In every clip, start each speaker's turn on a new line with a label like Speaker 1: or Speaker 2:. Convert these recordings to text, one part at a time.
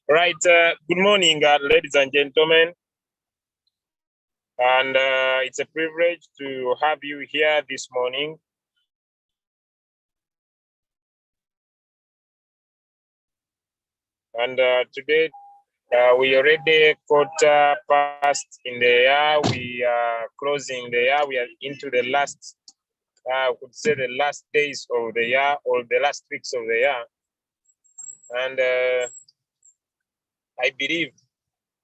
Speaker 1: Right. Good morning, ladies and gentlemen. And it's a privilege to have you here this morning. And today, we already quarter past in the year. We are closing the year. We are into the last, I could say the last days of the year or the last weeks of the year. And I believe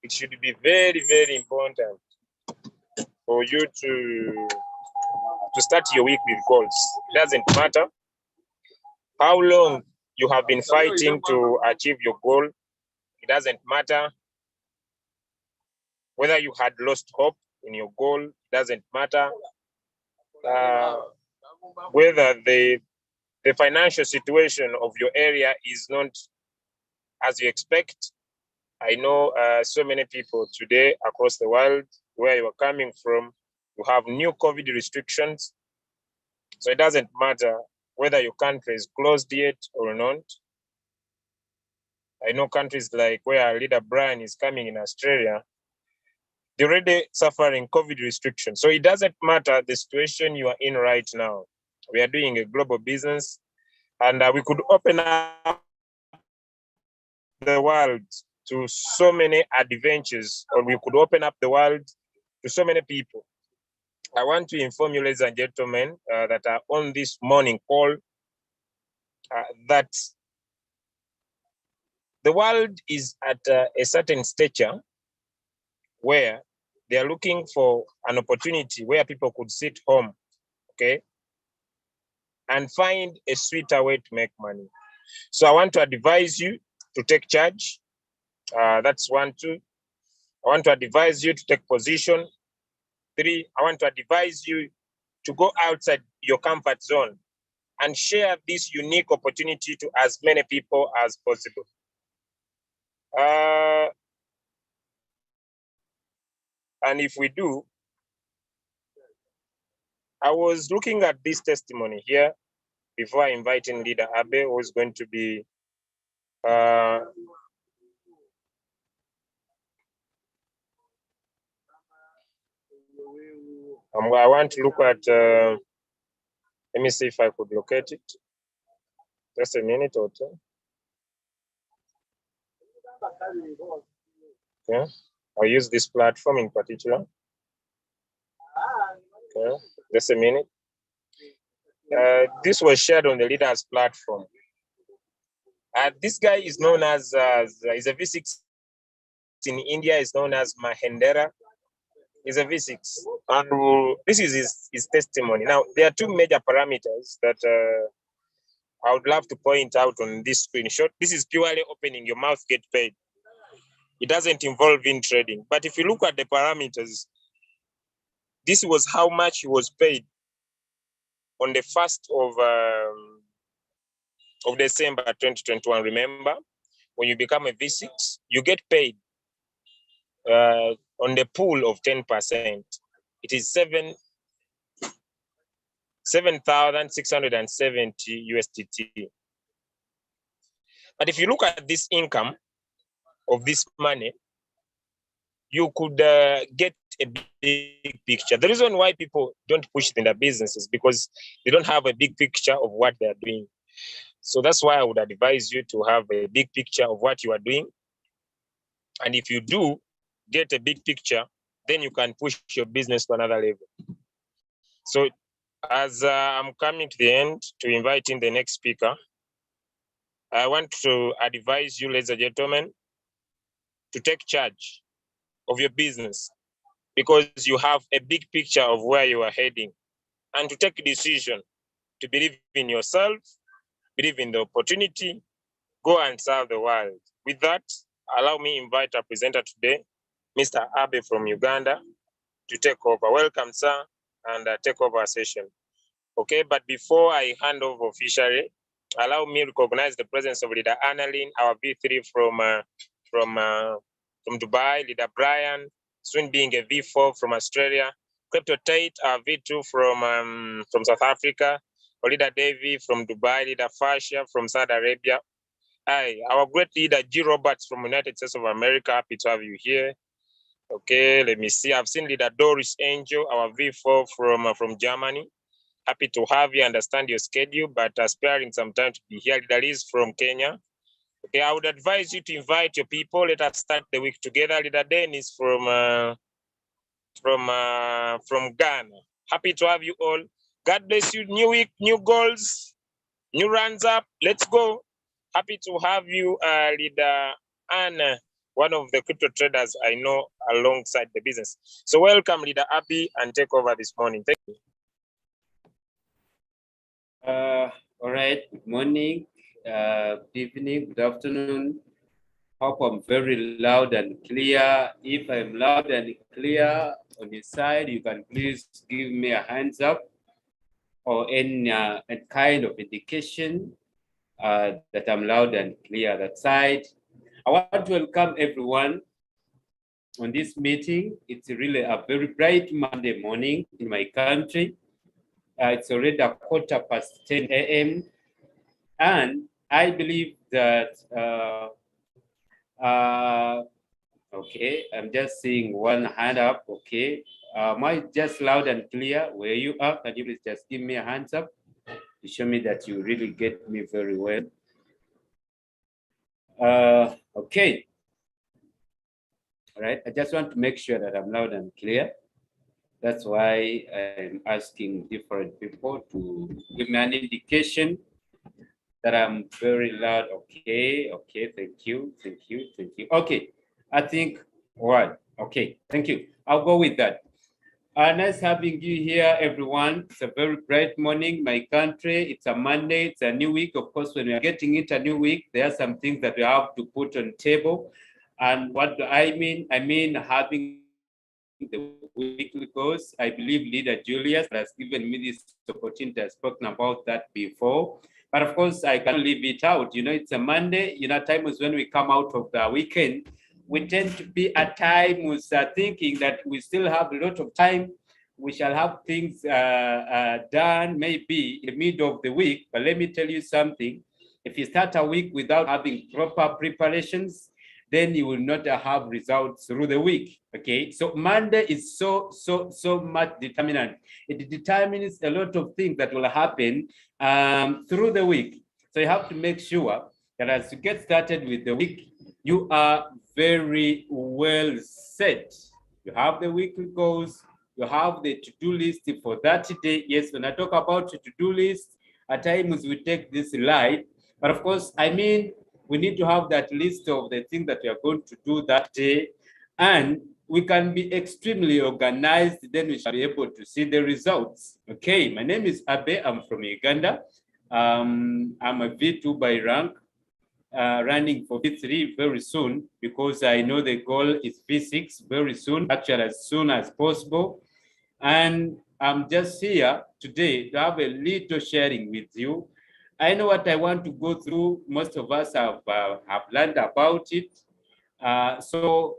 Speaker 1: it should be very, very important for you to start your week with goals. It doesn't matter how long you have been fighting to achieve your goal. It doesn't matter whether you had lost hope in your goal. It doesn't matter whether the financial situation of your area is not as you expect. I know so many people today across the world, where you are coming from, you have new COVID restrictions. So it doesn't matter whether your country is closed yet or not. I know countries like where Leader Brian is coming in Australia, they're already suffering COVID restrictions. So it doesn't matter the situation you are in right now. We are doing a global business, and we could open up the world to so many adventures, or we could open up the world to so many people. I want to inform you, ladies and gentlemen, that are on this morning call, that the world is at a certain stature where they are looking for an opportunity where people could sit home, okay, and find a sweeter way to make money. So I want to advise you to take charge. That's 1, 2. I want to advise you to take position. 3, I want to advise you to go outside your comfort zone and share this unique opportunity to as many people as possible. And if we do, I was looking at this testimony here before inviting Leader Abe, who is going to be I want to look at, let me see if I could locate it. Just a minute or two. Okay. I'll use this platform in particular. Okay. Just a minute. This was shared on the Leaders platform. This guy is known as, he's a V6 in India, is known as Mahendra. He's a V6. And this is his testimony. Now, there are 2 major parameters that I would love to point out on this screenshot. This is purely opening your mouth, get paid. It doesn't involve in trading. But if you look at the parameters, this was how much he was paid on the 1st of December 2021. Remember, when you become a V6, you get paid on the pool of 10%. It is 7,670 USDT. But if you look at this income of this money, you could get a big picture. The reason why people don't push in their businesses because they don't have a big picture of what they're doing. So that's why I would advise you to have a big picture of what you are doing. And if you do get a big picture, then you can push your business to another level. So as I'm coming to the end to invite in the next speaker, I want to advise you, ladies and gentlemen, to take charge of your business because you have a big picture of where you are heading, and to take a decision to believe in yourself, believe in the opportunity, go and serve the world. With that, allow me to invite our presenter today, Mr. Abe from Uganda, to take over. Welcome, sir, and take over our session. Okay, but before I hand over officially, allow me to recognize the presence of Leader Annalyn, our V3 from Dubai, Leader Brian, soon being a V4 from Australia, Crypto Tate, our V2 from South Africa, Leader Davy from Dubai, Leader Fasha from Saudi Arabia, Hi, our great leader, G. Roberts from United States of America. Happy to have you here. Okay, let me see. I've seen leader Doris Angel, our V4 from Germany. Happy to have you. Understand your schedule, but sparing some time to be here. Leader Liz from Kenya. Okay, I would advise you to invite your people. Let us start the week together. Leader Dennis from Ghana. Happy to have you all. God bless you. New week, new goals, new runs up. Let's go. Happy to have you, Leader Anna, one of the crypto traders I know alongside the business. So welcome, Leader Abby, and take over this morning. Thank you.
Speaker 2: All right. Good morning, good evening, good afternoon. Hope I'm very loud and clear. If I'm loud and clear on your side, you can please give me a hands up or any kind of indication that I'm loud and clear that side. I want to welcome everyone on this meeting. It's really a very bright Monday morning in my country. It's already 10:15 a.m. And I believe that, okay, I'm just seeing one hand up, okay. Am I just loud and clear where you are? Can you please just give me a hands up to show me that you really get me very well? Okay. All right, I just want to make sure that I'm loud and clear. That's why I'm asking different people to give me an indication that I'm very loud. Okay, thank you. Okay, I think, what? Okay, thank you. I'll go with that. Nice having you here, everyone. It's a very bright morning, my country. It's a Monday, it's a new week. Of course, when we are getting into a new week, there are some things that we have to put on table. And what do I mean? I mean having the weekly goals. I believe Leader Julius has given me this opportunity. I've spoken about that before. But of course, I can't leave it out. It's a Monday. Times when we come out of the weekend, we tend to be at times thinking that we still have a lot of time. We shall have things done maybe in the middle of the week. But let me tell you something. If you start a week without having proper preparations, then you will not have results through the week. Okay, so Monday is so much determinant. It determines a lot of things that will happen through the week. So you have to make sure that as you get started with the week, you are very well set. You have the weekly goals, you have the to-do list for that day. Yes, when I talk about to-do list, at times we take this light, but of course, I mean, we need to have that list of the things that we are going to do that day, and we can be extremely organized, then we shall be able to see the results. Okay, my name is Abe, I'm from Uganda. I'm a V2 by rank, running for V3 very soon, because I know the goal is V6 very soon, actually as soon as possible. And I'm just here today to have a little sharing with you. I know what I want to go through. Most of us have learned about it. So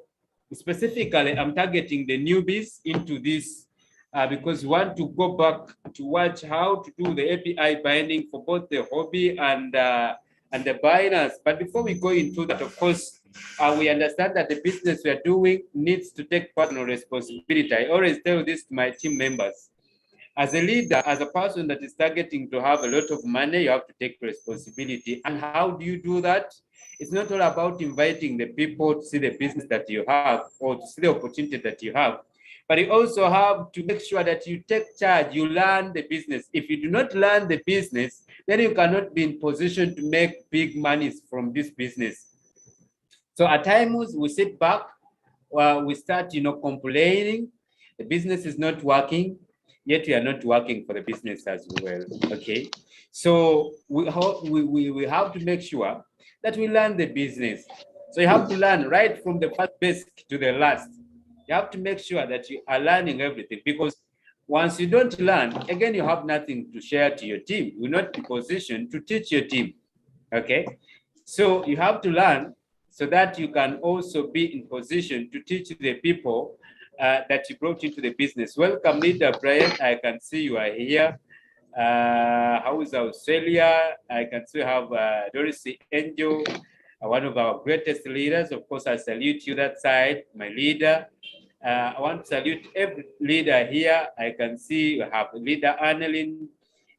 Speaker 2: specifically, I'm targeting the newbies into this because we want to go back to watch how to do the API binding for both the hobby and the binders. But before we go into that, of course, we understand that the business we are doing needs to take personal responsibility. I always tell this to my team members. As a leader, as a person that is targeting to have a lot of money, you have to take responsibility. And how do you do that? It's not all about inviting the people to see the business that you have or to see the opportunity that you have, but you also have to make sure that you take charge, you learn the business. If you do not learn the business, then you cannot be in position to make big monies from this business. So at times we sit back, we start, complaining, the business is not working, yet we are not working for the business as well. Okay, so we have to make sure that we learn the business. So you have to learn right from the first basic to the last. You have to make sure that you are learning everything, because once you don't learn, again, you have nothing to share to your team. You're not in position to teach your team. Okay, so you have to learn so that you can also be in position to teach the people that you brought into the business. Welcome, Leader Brian. I can see you are here. How is Australia? I can still have Doris Angel, one of our greatest leaders. Of course, I salute you that side, my leader. I want to salute every leader here. I can see you have leader Annalyn.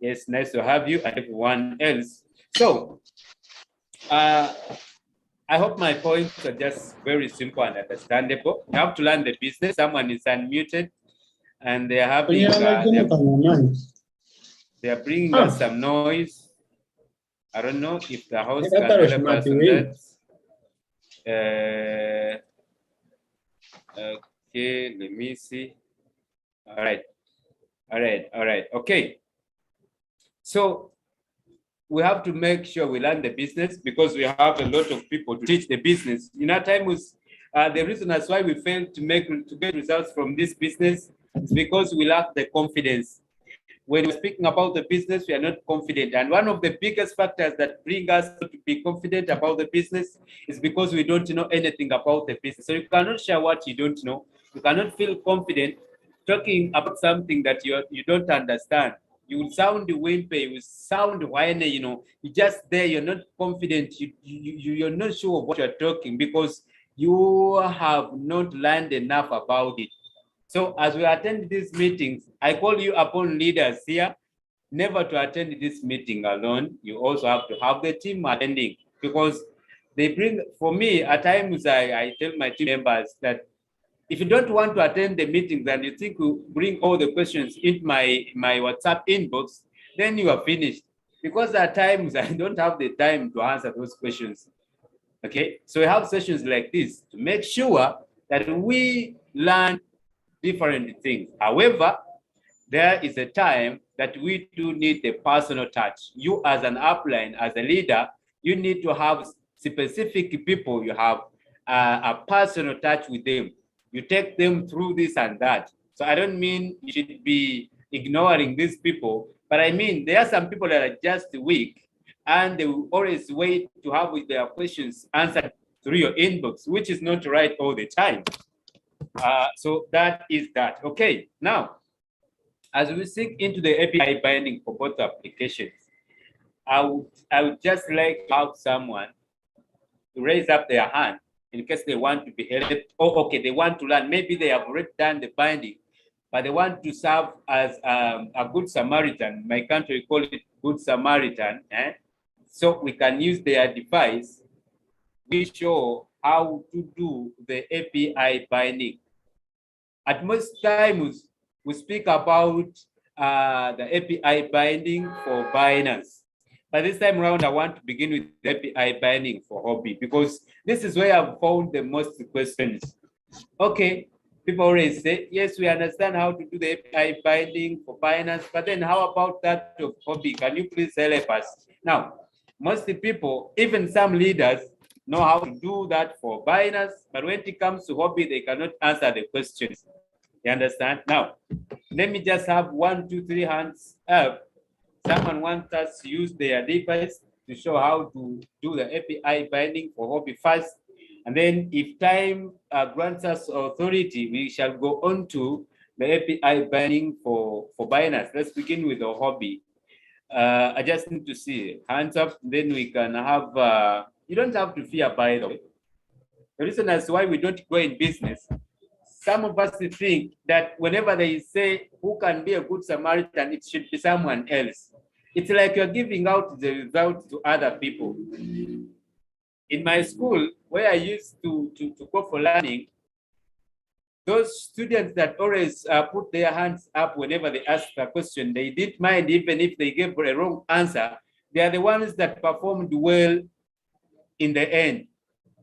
Speaker 2: It's nice to have you and everyone else. So, I hope my points are just very simple and understandable. You have to learn the business. Someone is unmuted and they're having, they are bringing us some noise. I don't know if the host can help us on that. Okay, let me see. All right. Okay. So we have to make sure we learn the business because we have a lot of people to teach the business. In our time was the reason that's why we failed to get results from this business is because we lack the confidence. When we're speaking about the business, we are not confident. And one of the biggest factors that bring us to be confident about the business is because we don't know anything about the business. So you cannot share what you don't know. You cannot feel confident talking about something that you don't understand. You will sound wimpy, you will sound whiny, you're just there, you're not confident, you're not sure of what you're talking because you have not learned enough about it. So as we attend these meetings, I call you upon leaders here, never to attend this meeting alone. You also have to have the team attending because they bring, for me, at times I tell my team members that if you don't want to attend the meetings and you think you bring all the questions in my WhatsApp inbox, then you are finished. Because at times I don't have the time to answer those questions. Okay, so we have sessions like this to make sure that we learn different things. However, there is a time that we do need the personal touch. You as an upline, as a leader, you need to have specific people, you have a personal touch with them. You take them through this and that. So I don't mean you should be ignoring these people, but I mean there are some people that are just weak and they will always wait to have their questions answered through your inbox, which is not right all the time. So that is that. Okay, now, as we sink into the API binding for both applications, I would just like to have someone to raise up their hand in case they want to be helped. Oh, okay, they want to learn. Maybe they have already done the binding, but they want to serve as a good Samaritan. My country call it good Samaritan. So we can use their device. We show how to do the API binding. At most times, we speak about the API binding for Binance. But this time around, I want to begin with the API binding for Huobi because this is where I've found the most questions. Okay, people always say, yes, we understand how to do the API binding for Binance, but then how about that of Huobi? Can you please help us? Now, most people, even some leaders, know how to do that for Binance, but when it comes to Huobi, they cannot answer the questions. You understand? Now, let me just have 1, 2, 3 hands up. Someone wants us to use their device to show how to do the API binding for Huobi first. And then if time grants us authority, we shall go on to the API binding for Binance. Let's begin with the Huobi. I just need to see hands up, then we can have, you don't have to fear, by the way. The reason as why we don't go in business, some of us think that whenever they say who can be a good Samaritan, it should be someone else. It's like you're giving out the results to other people. In my school, where I used to go for learning, those students that always put their hands up whenever they ask a question, they didn't mind even if they gave a wrong answer. They are the ones that performed well in the end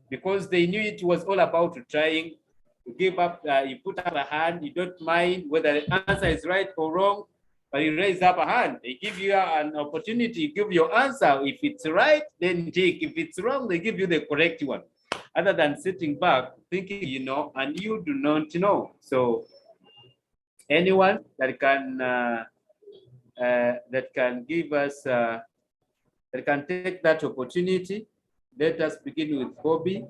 Speaker 2: because they knew it was all about trying. You give up, you put up a hand, you don't mind whether the answer is right or wrong, but you raise up a hand. They give you an opportunity, give your answer. If it's right, then take. If it's wrong, they give you the correct one. Other than sitting back, thinking you know, and you do not know. So anyone that can give us, that can take that opportunity, let us begin with Huobi.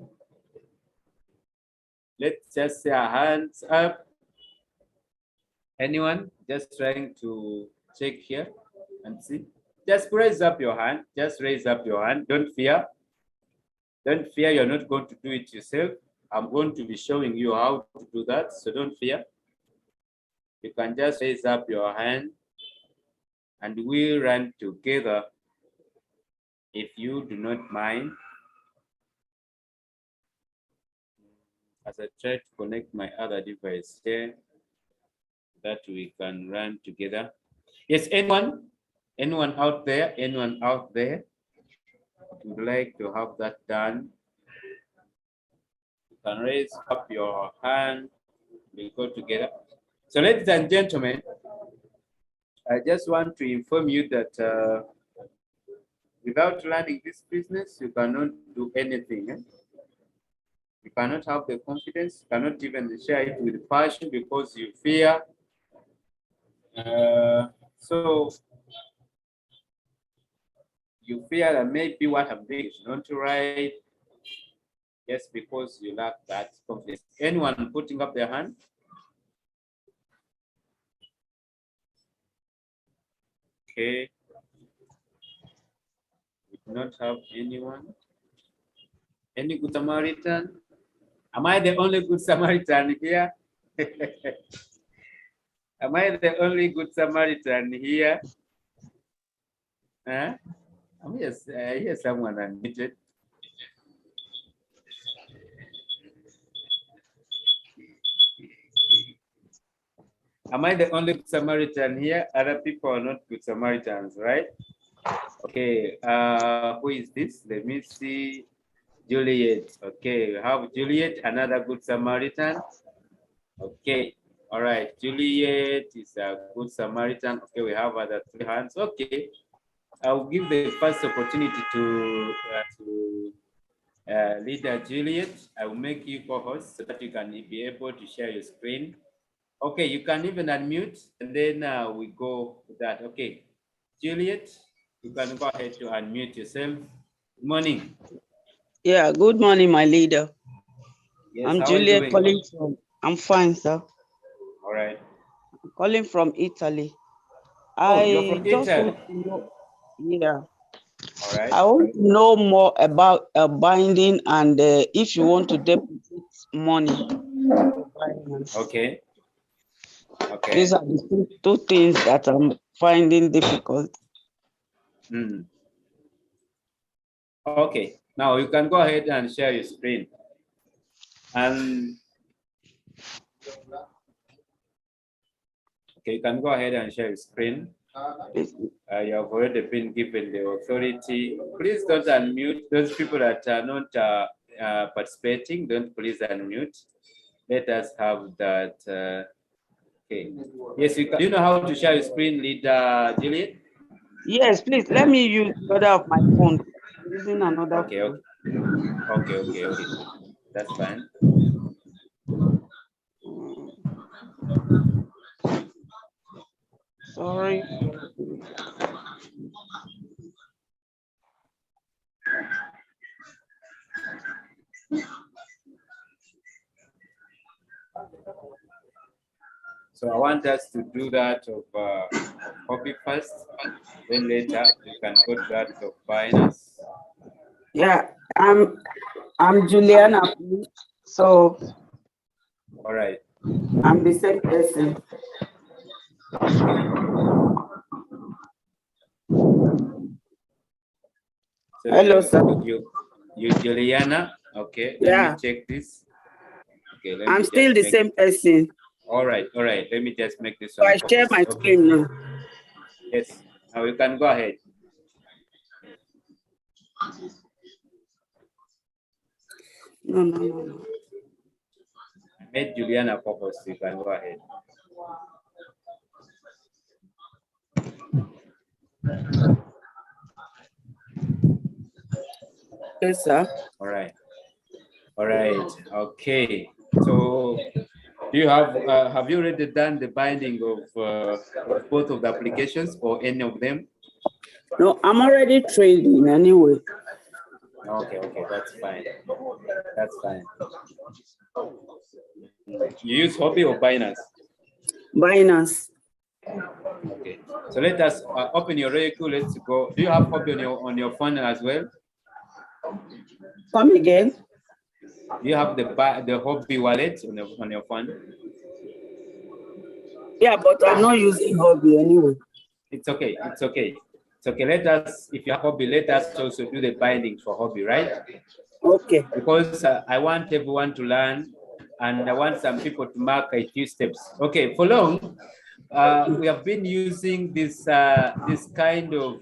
Speaker 2: Let's just say our hands up. Anyone just trying to check here? and see. Just raise up your hand. Just raise up your hand. Don't fear. Don't fear. You're not going to do it yourself. I'm going to be showing you how to do that. So don't fear. You can just raise up your hand and we run together if you do not mind. As I try to connect my other device here, that we can run together. Yes, anyone out there would like to have that done? You can raise up your hand. We go together. So ladies and gentlemen, I just want to inform you that without learning this business, you cannot do anything. You cannot have the confidence, you cannot even share it with passion because you fear. So you fear that maybe what I'm doing is not right, just because you lack that confidence. Anyone putting up their hand? Okay. We do not have anyone. Any good Samaritan? Am I the only good Samaritan here? Am I the only good Samaritan here? Huh? Yes, I hear someone unmuted. Am I the only good Samaritan here? Other people are not good Samaritans, right? Okay, who is this? Let me see. Juliet. Okay, we have Juliet, another good Samaritan. Okay, all right. Juliet is a good Samaritan. Okay, we have other 3 hands. Okay, I'll give the first opportunity to leader Juliet. I will make you co-host so that you can be able to share your screen. Okay, you can even unmute and then we go with that. Okay, Juliet, you can go ahead to unmute yourself. Good morning.
Speaker 3: Yeah, good morning, my leader.
Speaker 2: Yes,
Speaker 3: I'm
Speaker 2: how are you
Speaker 3: Juliet
Speaker 2: doing?
Speaker 3: calling from, I'm fine, sir.
Speaker 2: All right.
Speaker 3: I'm calling from Italy.
Speaker 2: Oh, you're from
Speaker 3: just
Speaker 2: Italy.
Speaker 3: want to know, yeah.
Speaker 2: All right.
Speaker 3: I want to know more about binding and if you want to deposit money.
Speaker 2: Okay. Okay.
Speaker 3: These are the two things that I'm finding difficult.
Speaker 2: Mm. Okay. Now you can go ahead and share your screen. And okay, you can go ahead and share your screen. You have already been given the authority. Please don't unmute those people that are not participating. Don't please unmute. Let us have that. Okay. Yes, you can. Do you know how to share your screen, leader Juliet?
Speaker 3: Yes, please let me use the other of my phone. I'm using another
Speaker 2: Okay.
Speaker 3: phone.
Speaker 2: Okay. That's fine.
Speaker 3: Sorry.
Speaker 2: So I want us to do that of copy first, then later you can go to that of Binance.
Speaker 3: Yeah, I'm Juliana. So
Speaker 2: All right.
Speaker 3: I'm the same person.
Speaker 2: So
Speaker 3: Hello, sir.
Speaker 2: You Juliana. Okay, let me check this. Okay,
Speaker 3: I'm still the same person.
Speaker 2: All right. Let me just make this
Speaker 3: So
Speaker 2: one.
Speaker 3: I share my screen now.
Speaker 2: Yes. Now you can go ahead.
Speaker 3: No.
Speaker 2: I made Juliana purpose. You can go ahead.
Speaker 3: Yes, sir.
Speaker 2: All right. Okay. So do you have you already done the binding of both of the applications or any of them?
Speaker 3: No, I'm already trading anyway.
Speaker 2: Okay, that's fine. You use Hobby or Binance?
Speaker 3: Binance.
Speaker 2: Okay. So let us open your Roku. Let's go. Do you have hobby on your phone as well?
Speaker 3: Come again.
Speaker 2: Do you have the hobby wallet on your phone?
Speaker 3: Yeah, but I'm not using hobby anyway.
Speaker 2: It's okay. It's okay. It's okay. Let us, if you have hobby, let us also do the bindings for hobby, right?
Speaker 3: Okay.
Speaker 2: Because I want everyone to learn, and I want some people to mark a few steps. Okay, for long, we have been using this this kind of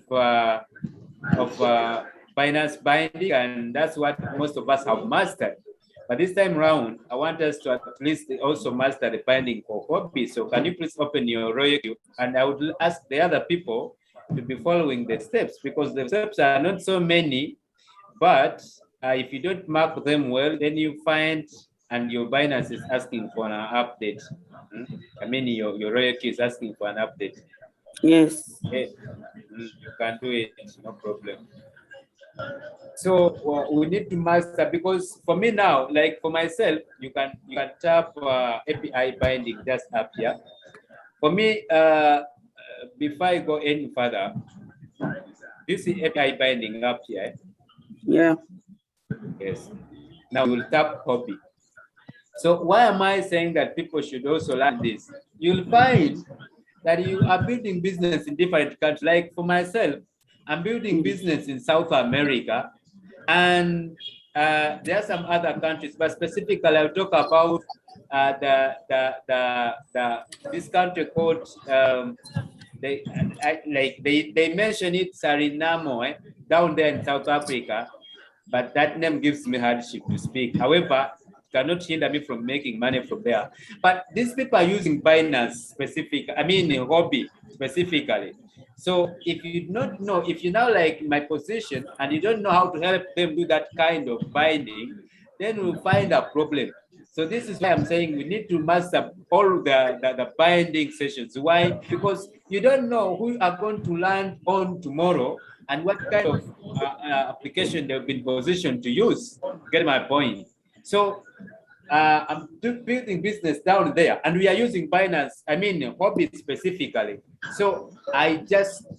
Speaker 2: Binance binding, and that's what most of us have mastered. But this time around, I want us to at least also master the binding for hobby. So can you please open your Roku? And I would ask the other people to be following the steps, because the steps are not so many, but if you don't mark them well, then you find, and your Binance is asking for an update. I mean, your Roku is asking for an update.
Speaker 3: Yes.
Speaker 2: Okay. You can do it, no problem. So we need to master, because for me now, like for myself, you can tap API binding just up here. For me, before I go any further, this is API binding up here.
Speaker 3: Yeah.
Speaker 2: Yes. Now we'll tap copy. So why am I saying that people should also learn this? You'll find that you are building business in different countries. Like for myself, I'm building business in South America, and there are some other countries, but specifically I'll talk about this country called they mention it Suriname, down there in South Africa, but that name gives me hardship to speak. However, it cannot hinder me from making money from there. But these people are using Binance hobby specifically. So if you don't know, if you now like my position and you don't know how to help them do that kind of binding, then we'll find a problem. So this is why I'm saying we need to master all the binding sessions. Why? Because you don't know who are going to land on tomorrow and what kind of application they've been positioned to use. Get my point? So I'm building business down there, and we are using Binance, hobby specifically. So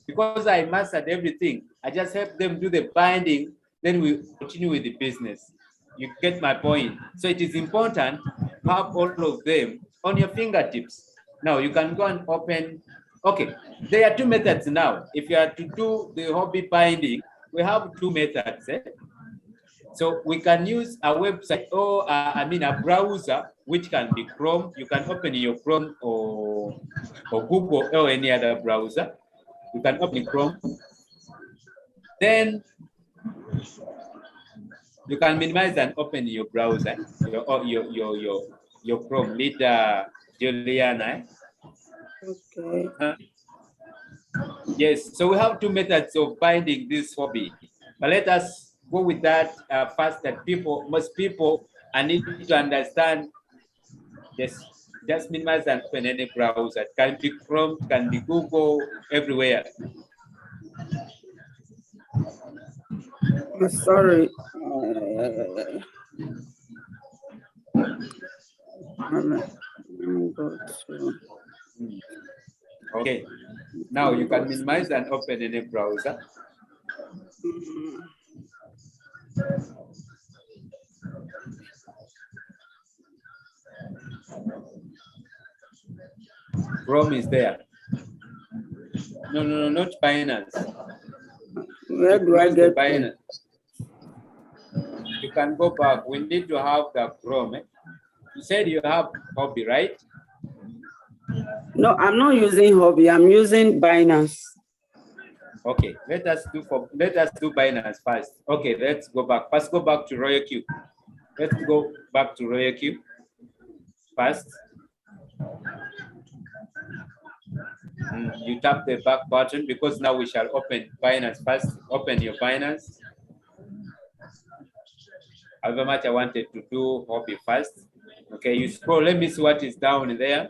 Speaker 2: because I mastered everything, I just help them do the binding, then we continue with the business. You get my point? So it is important to have all of them on your fingertips. Now you can go and open. Okay, there are two methods now. If you are to do the hobby binding, we have two methods. So we can use a website or a browser, which can be Chrome. You can open your Chrome or Google or any other browser. You can open Chrome. Then you can minimize and open your browser, your Chrome. Leader Juliana.
Speaker 3: Okay.
Speaker 2: Yes. So we have two methods of binding this hobby, but let us go with that first. That most people, I need to understand. Just minimize and open any browser. It can be Chrome, can be Google, everywhere.
Speaker 3: Sorry.
Speaker 2: Okay. Now you can minimize and open any browser. Chrome is there. No, not Binance.
Speaker 3: Where do I get
Speaker 2: Binance? You can go back. We need to have the Chrome. You said you have hobby, right?
Speaker 3: No, I'm not using hobby. I'm using Binance.
Speaker 2: Okay, let us do Binance first. Okay, let's go back. First, go back to Roku. Let's go back to Roku first. You tap the back button, because now we shall open Binance first. Open your Binance. However much I wanted to do hobby first. Okay, you scroll. Let me see what is down there.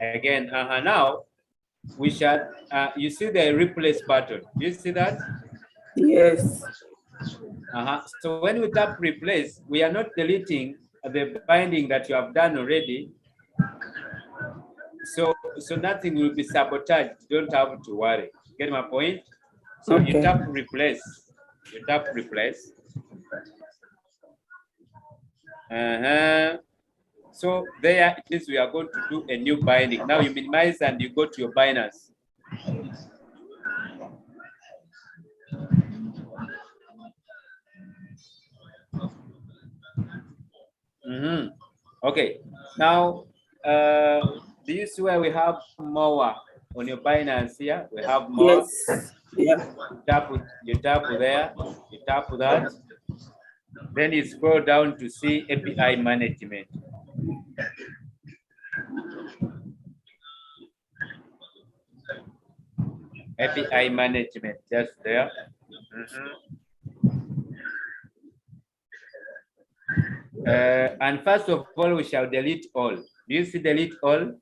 Speaker 2: Again, now we shall, you see the replace button. Do you see that?
Speaker 3: Yes.
Speaker 2: So when we tap replace, we are not deleting the binding that you have done already. So nothing will be sabotaged. You don't have to worry. Get my point? So you
Speaker 3: Okay.
Speaker 2: tap replace. You tap replace. So there at least we are going to do a new binding. Now you minimize and you go to your binders. Okay. Now, do you see where we have more on your Binance here? We have more.
Speaker 3: Yes. Yeah.
Speaker 2: You tap there, you tap that. Then you scroll down to see API management. API management, just there. And first of all, we shall delete all. Do you see delete all?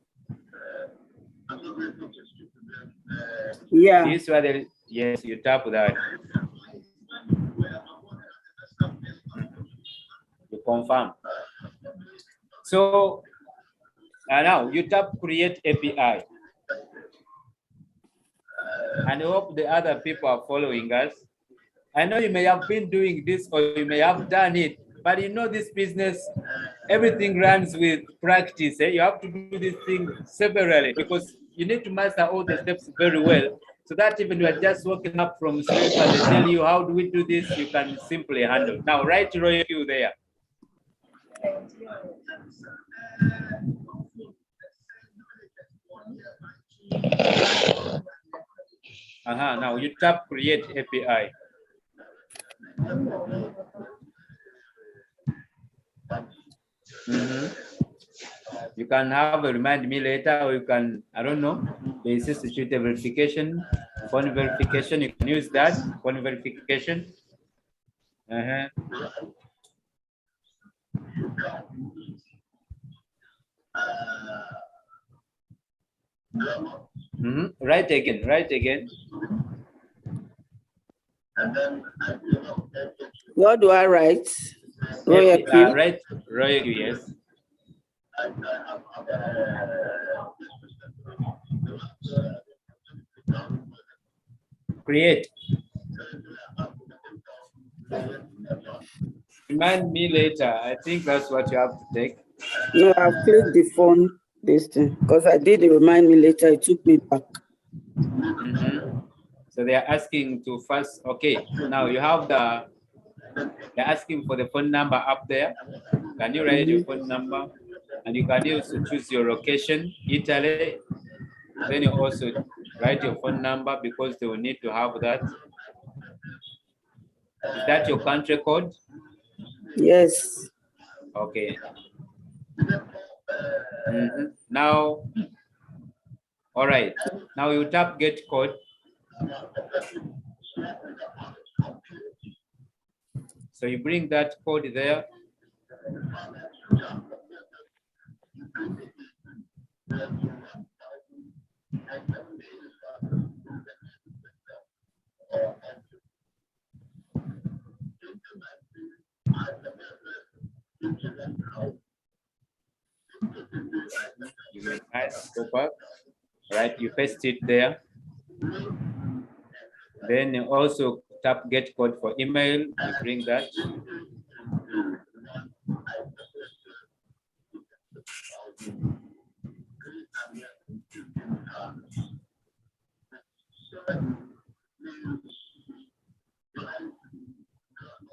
Speaker 3: Yeah.
Speaker 2: This one, yes, you tap that. You confirm. So now you tap create API. And I hope the other people are following us. I know you may have been doing this or you may have done it, but you know this business, everything runs with practice. You have to do this thing severally because you need to master all the steps very well so that even you are just walking up from sleep and they tell you how do we do this, you can simply handle. Now write Royal Q there. Now you tap create API. You can have a remind me later, or you can, I don't know, the institute verification, phone verification, you can use that, phone verification. Write again.
Speaker 3: What do I write? Royal Q.
Speaker 2: Write Royal Q, yes. Create. Remind me later. I think that's what you have to take.
Speaker 3: No, I've clicked the phone this thing because I did remind me later. It took me back.
Speaker 2: So they are asking to first. Okay, now you have the. They're asking for the phone number up there. Can you write your phone number? And you can also choose your location, Italy. Then you also write your phone number because they will need to have that. Is that your country code?
Speaker 3: Yes.
Speaker 2: Okay. Now, all right. Now you tap get code. So you bring that code there. You may go back, right? You paste it there. Then you also tap get code for email. You bring that.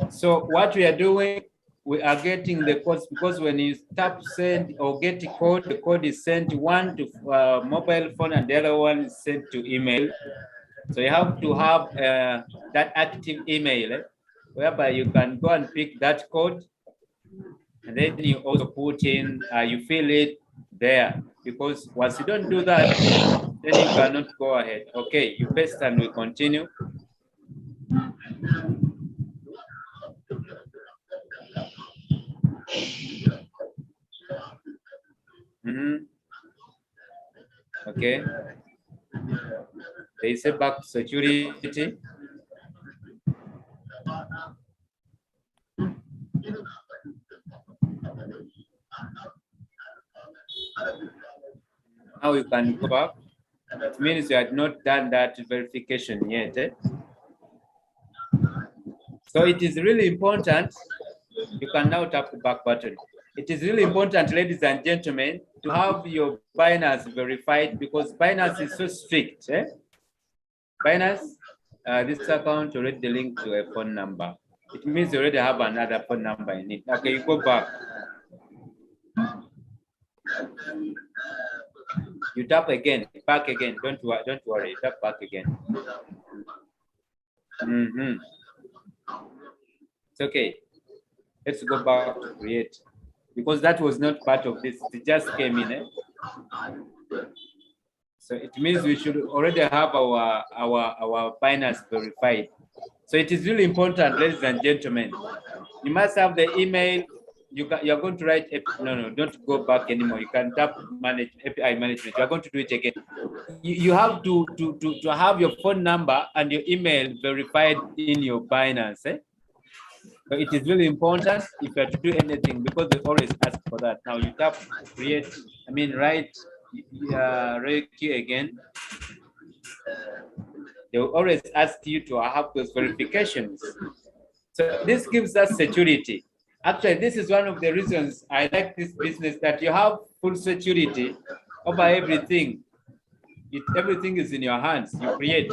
Speaker 2: So what we are doing, we are getting the codes because when you tap send or get the code is sent one to mobile phone and the other one is sent to email. So you have to have that active email whereby you can go and pick that code and then you also put in, you fill it there because once you don't do that, then you cannot go ahead. Okay, you paste and we continue. Okay. They say back security. Now you can go back. It means you had not done that verification yet. So it is really important. You can now tap the back button. It is really important, ladies and gentlemen, to have your Binance verified because Binance is so strict. Binance, this account already linked to a phone number. It means you already have another phone number in it. Okay, you go back. You tap again, back again. Don't worry, tap back again. It's okay. Let's go back to create because that was not part of this. It just came in. So it means we should already have our Binance verified. So it is really important, ladies and gentlemen. You must have the email. You're going to write. No, don't go back anymore. You can tap manage API management. You're going to do it again. You have to have your phone number and your email verified in your Binance. So it is really important if you have to do anything because they always ask for that. Now you tap create. Write Reiki again. They will always ask you to have those verifications. So this gives us security. Actually, this is one of the reasons I like this business, that you have full security over everything. Everything is in your hands. You create.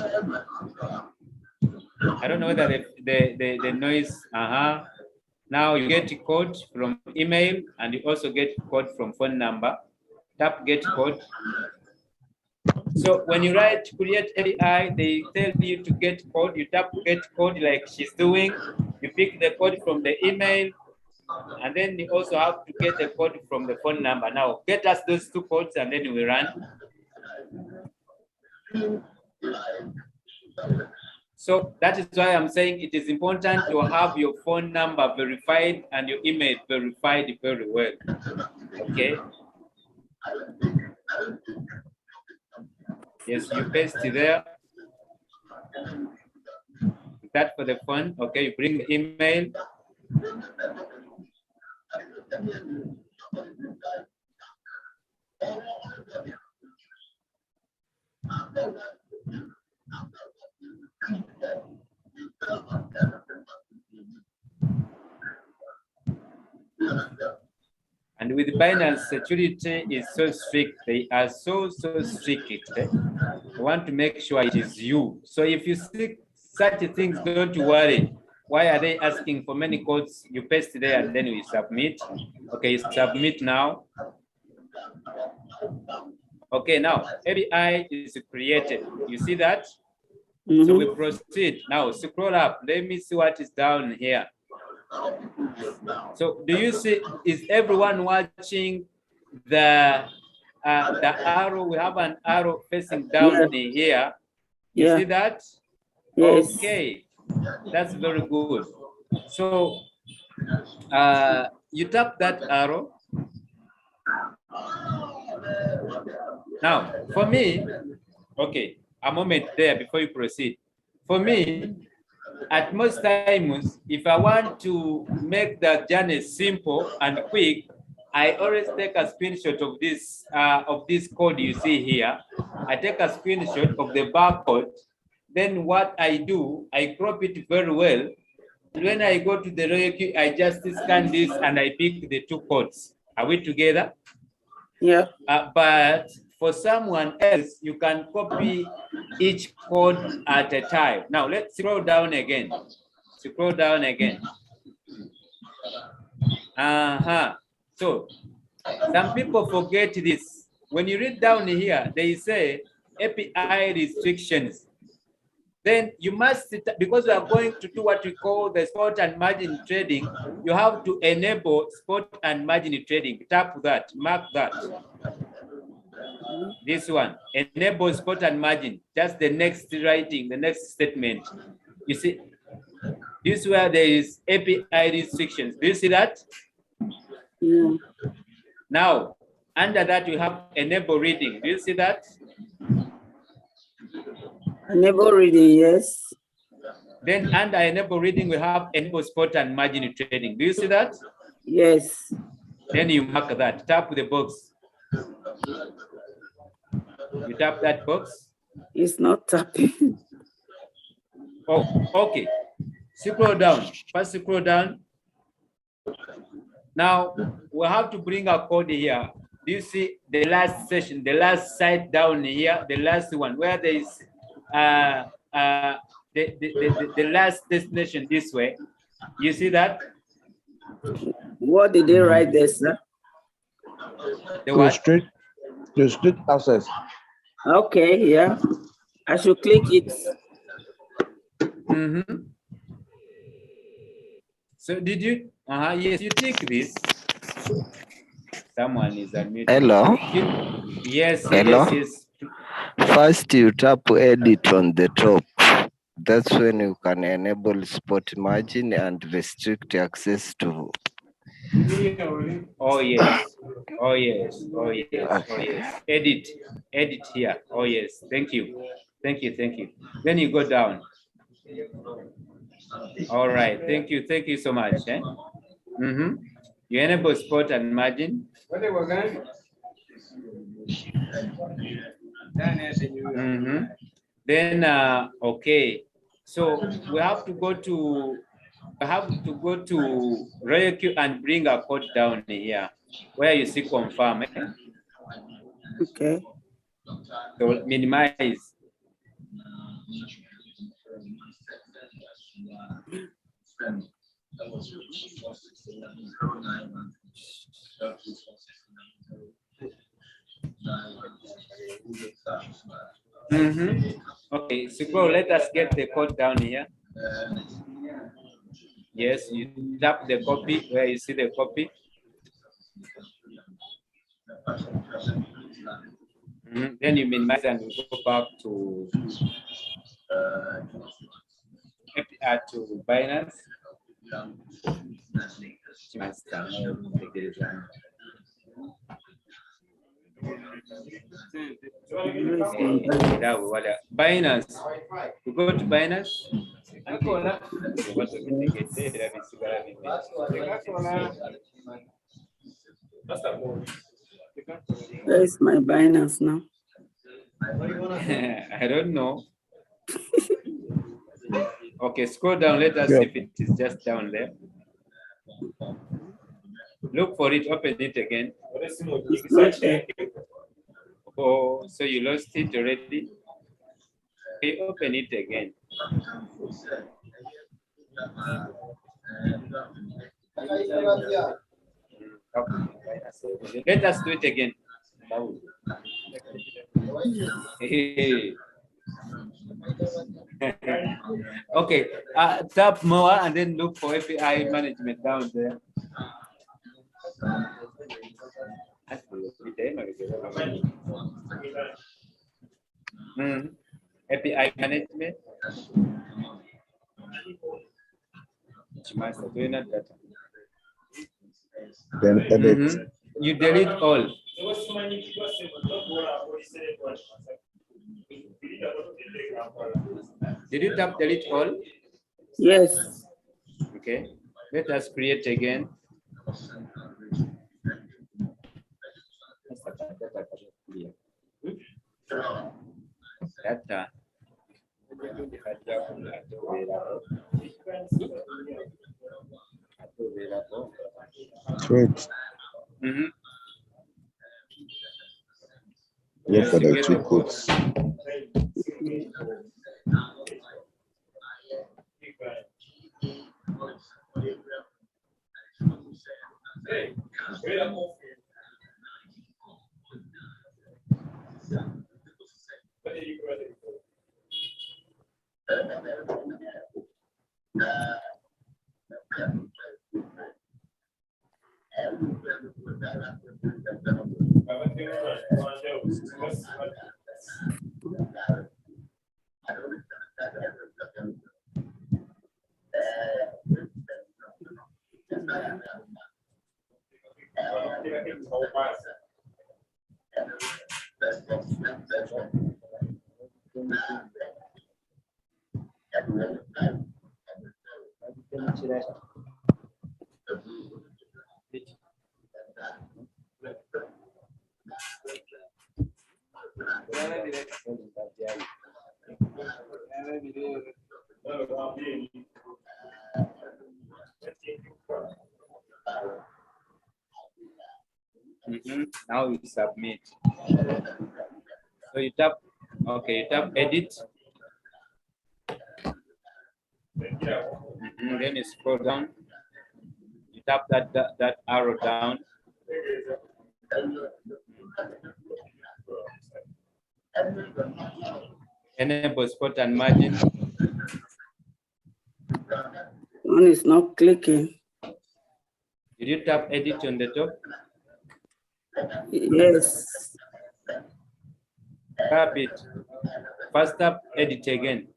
Speaker 2: I don't know whether the noise. Now you get a code from email and you also get code from phone number. Tap get code. So when you write create API, they tell you to get code. You tap get code like she's doing. You pick the code from the email, and then you also have to get the code from the phone number. Now get us those two codes, and then we run. So that is why I'm saying it is important to have your phone number verified and your email verified very well. Okay. Yes, you paste it there. That for the phone. Okay, you bring the email. And with Binance, security is so strict. They are so strict. I want to make sure it is you. So if you see such things, don't worry. Why are they asking for many codes? You paste there and then you submit. Okay, you submit now. Okay, now API is created. You see that? So we proceed. Now scroll up. Let me see what is down here. So do you see, is everyone watching the arrow? We have an arrow facing down here. You see that? Yes. Okay, that's very good. So you tap that arrow. Now, for me, okay, a moment there before you proceed. For me, at most times, if I want to make the journey simple and quick, I always take a screenshot of this code you see here. I take a screenshot of the barcode. Then what I do, I crop it very well. And when I go to the Reiki, I just scan this and I pick the two codes. Are we together? Yeah. But for someone else, you can copy each code at a time. Now let's scroll down again. Scroll down again. So some people forget this. When you read down here, they say API restrictions. Then you must, because we are going to do what we call the spot and margin trading, you have to enable spot and margin trading. Tap that, mark that. This one, enable spot and margin. Just the next writing, the next statement. You see, this is where there is API restrictions. Do you see that? Yeah. Now, under that, you have enable reading. Do you see that? Enable reading, yes. Then under enable reading, we have enable spot and margin trading. Do you see that? Yes. Then you mark that. Tap the box. You tap that box.
Speaker 3: It's not tapping.
Speaker 2: Oh, okay. Scroll down. First scroll down. Now we have to bring a code here. Do you see the last session, the last site down here, the last one where there is the last destination this way? You see that?
Speaker 3: What did they write there, sir?
Speaker 2: The what?
Speaker 4: Restrict access.
Speaker 3: Okay, yeah. I should click it.
Speaker 2: Mm-hmm. So did you? Yes, you take this. Someone is unmuted.
Speaker 5: Hello.
Speaker 2: Yes.
Speaker 5: Hello.
Speaker 2: Yes.
Speaker 5: First, you tap edit on the top. That's when you can enable spot margin and restrict access to.
Speaker 2: Oh yes. Oh yes. Oh yes. Oh yes. Edit here. Oh yes. Thank you. Thank you. Then you go down. All right. Thank you so much. Mm-hmm. You enable spot and margin. Mm-hmm. Then okay. So we have to go to Royal Queue and bring a code down here where you see confirm.
Speaker 3: Okay.
Speaker 2: So minimize. Mm-hmm. Okay, so go, let us get the code down here. Yes, you tap the copy where you see the copy. Mm-hmm. Then you minimize and you go back to Binance. Binance. You go to Binance.
Speaker 3: Where is my Binance now?
Speaker 2: I don't know. Okay, scroll down. Let us see if it is just down there. Look for it. Open it again.
Speaker 3: It's not there.
Speaker 2: Oh, so you lost it already? Okay, open it again. Let us do it again. Okay, tap more and then look for API management down there. API management.
Speaker 4: Then edit.
Speaker 2: You delete all. Did you tap delete all?
Speaker 3: Yes.
Speaker 2: Okay. Let us create again. Data.
Speaker 4: Tweet. Look for the two codes.
Speaker 2: Now you submit. So you tap, okay, you tap edit. Then you scroll down. You tap that arrow down. Enable spot and margin.
Speaker 3: One is not clicking.
Speaker 2: Did you tap edit on the top?
Speaker 3: Yes.
Speaker 2: Tap it. First tap edit again.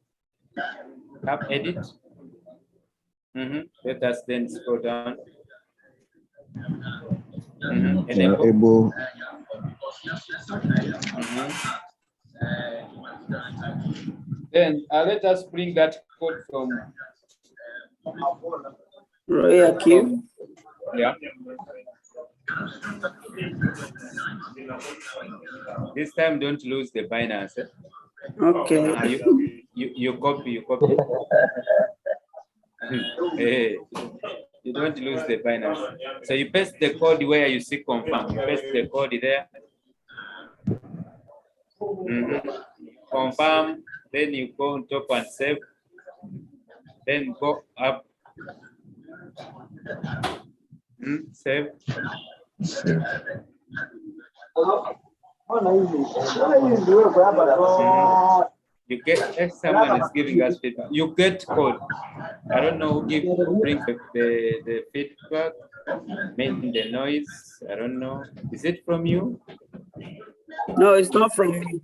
Speaker 2: Tap edit. Let us then scroll down. Enable. Then let us bring that code from
Speaker 3: Royal Q.
Speaker 2: Yeah. This time, don't lose the Binance.
Speaker 3: Okay.
Speaker 2: You copy. Hey, you don't lose the Binance. So you paste the code where you see confirm. You paste the code there. Confirm. Then you go on top and save. Then go up. Save. You get, if someone is giving us feedback, you get code. I don't know who brings the feedback, maybe the noise. I don't know. Is it from you?
Speaker 3: No, it's not from me.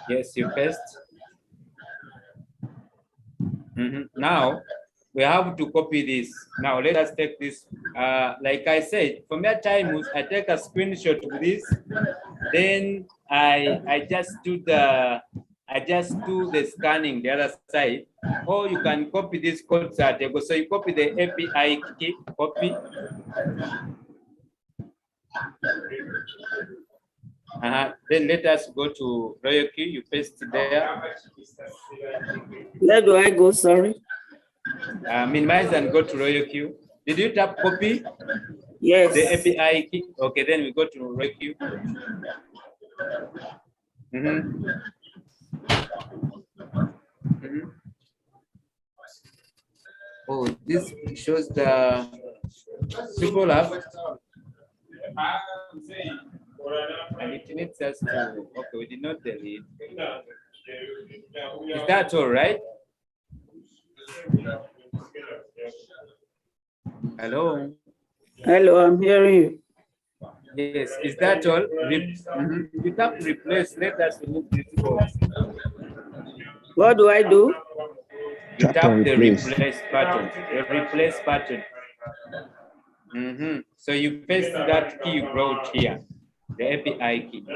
Speaker 2: Yes, you paste. Now we have to copy this. Now let us take this. Like I said, for me at times I take a screenshot of this, then I just do the scanning the other side, or you can copy this code table. So you copy the API key, copy. Then let us go to Royal Q. You paste there.
Speaker 3: Where do I go? Sorry.
Speaker 2: Minimize and go to Royal Q. Did you tap copy?
Speaker 3: Yes.
Speaker 2: The API key. Okay, then we go to Royal Q. Oh, this shows the simple app. And it needs us to, okay, we did not delete. Is that all right? Hello?
Speaker 3: Hello, I'm hearing you.
Speaker 2: Yes, is that all? You tap replace, let us remove this code.
Speaker 3: What do I do?
Speaker 2: You tap the replace button, the replace button. So you paste that key you wrote here, the API key.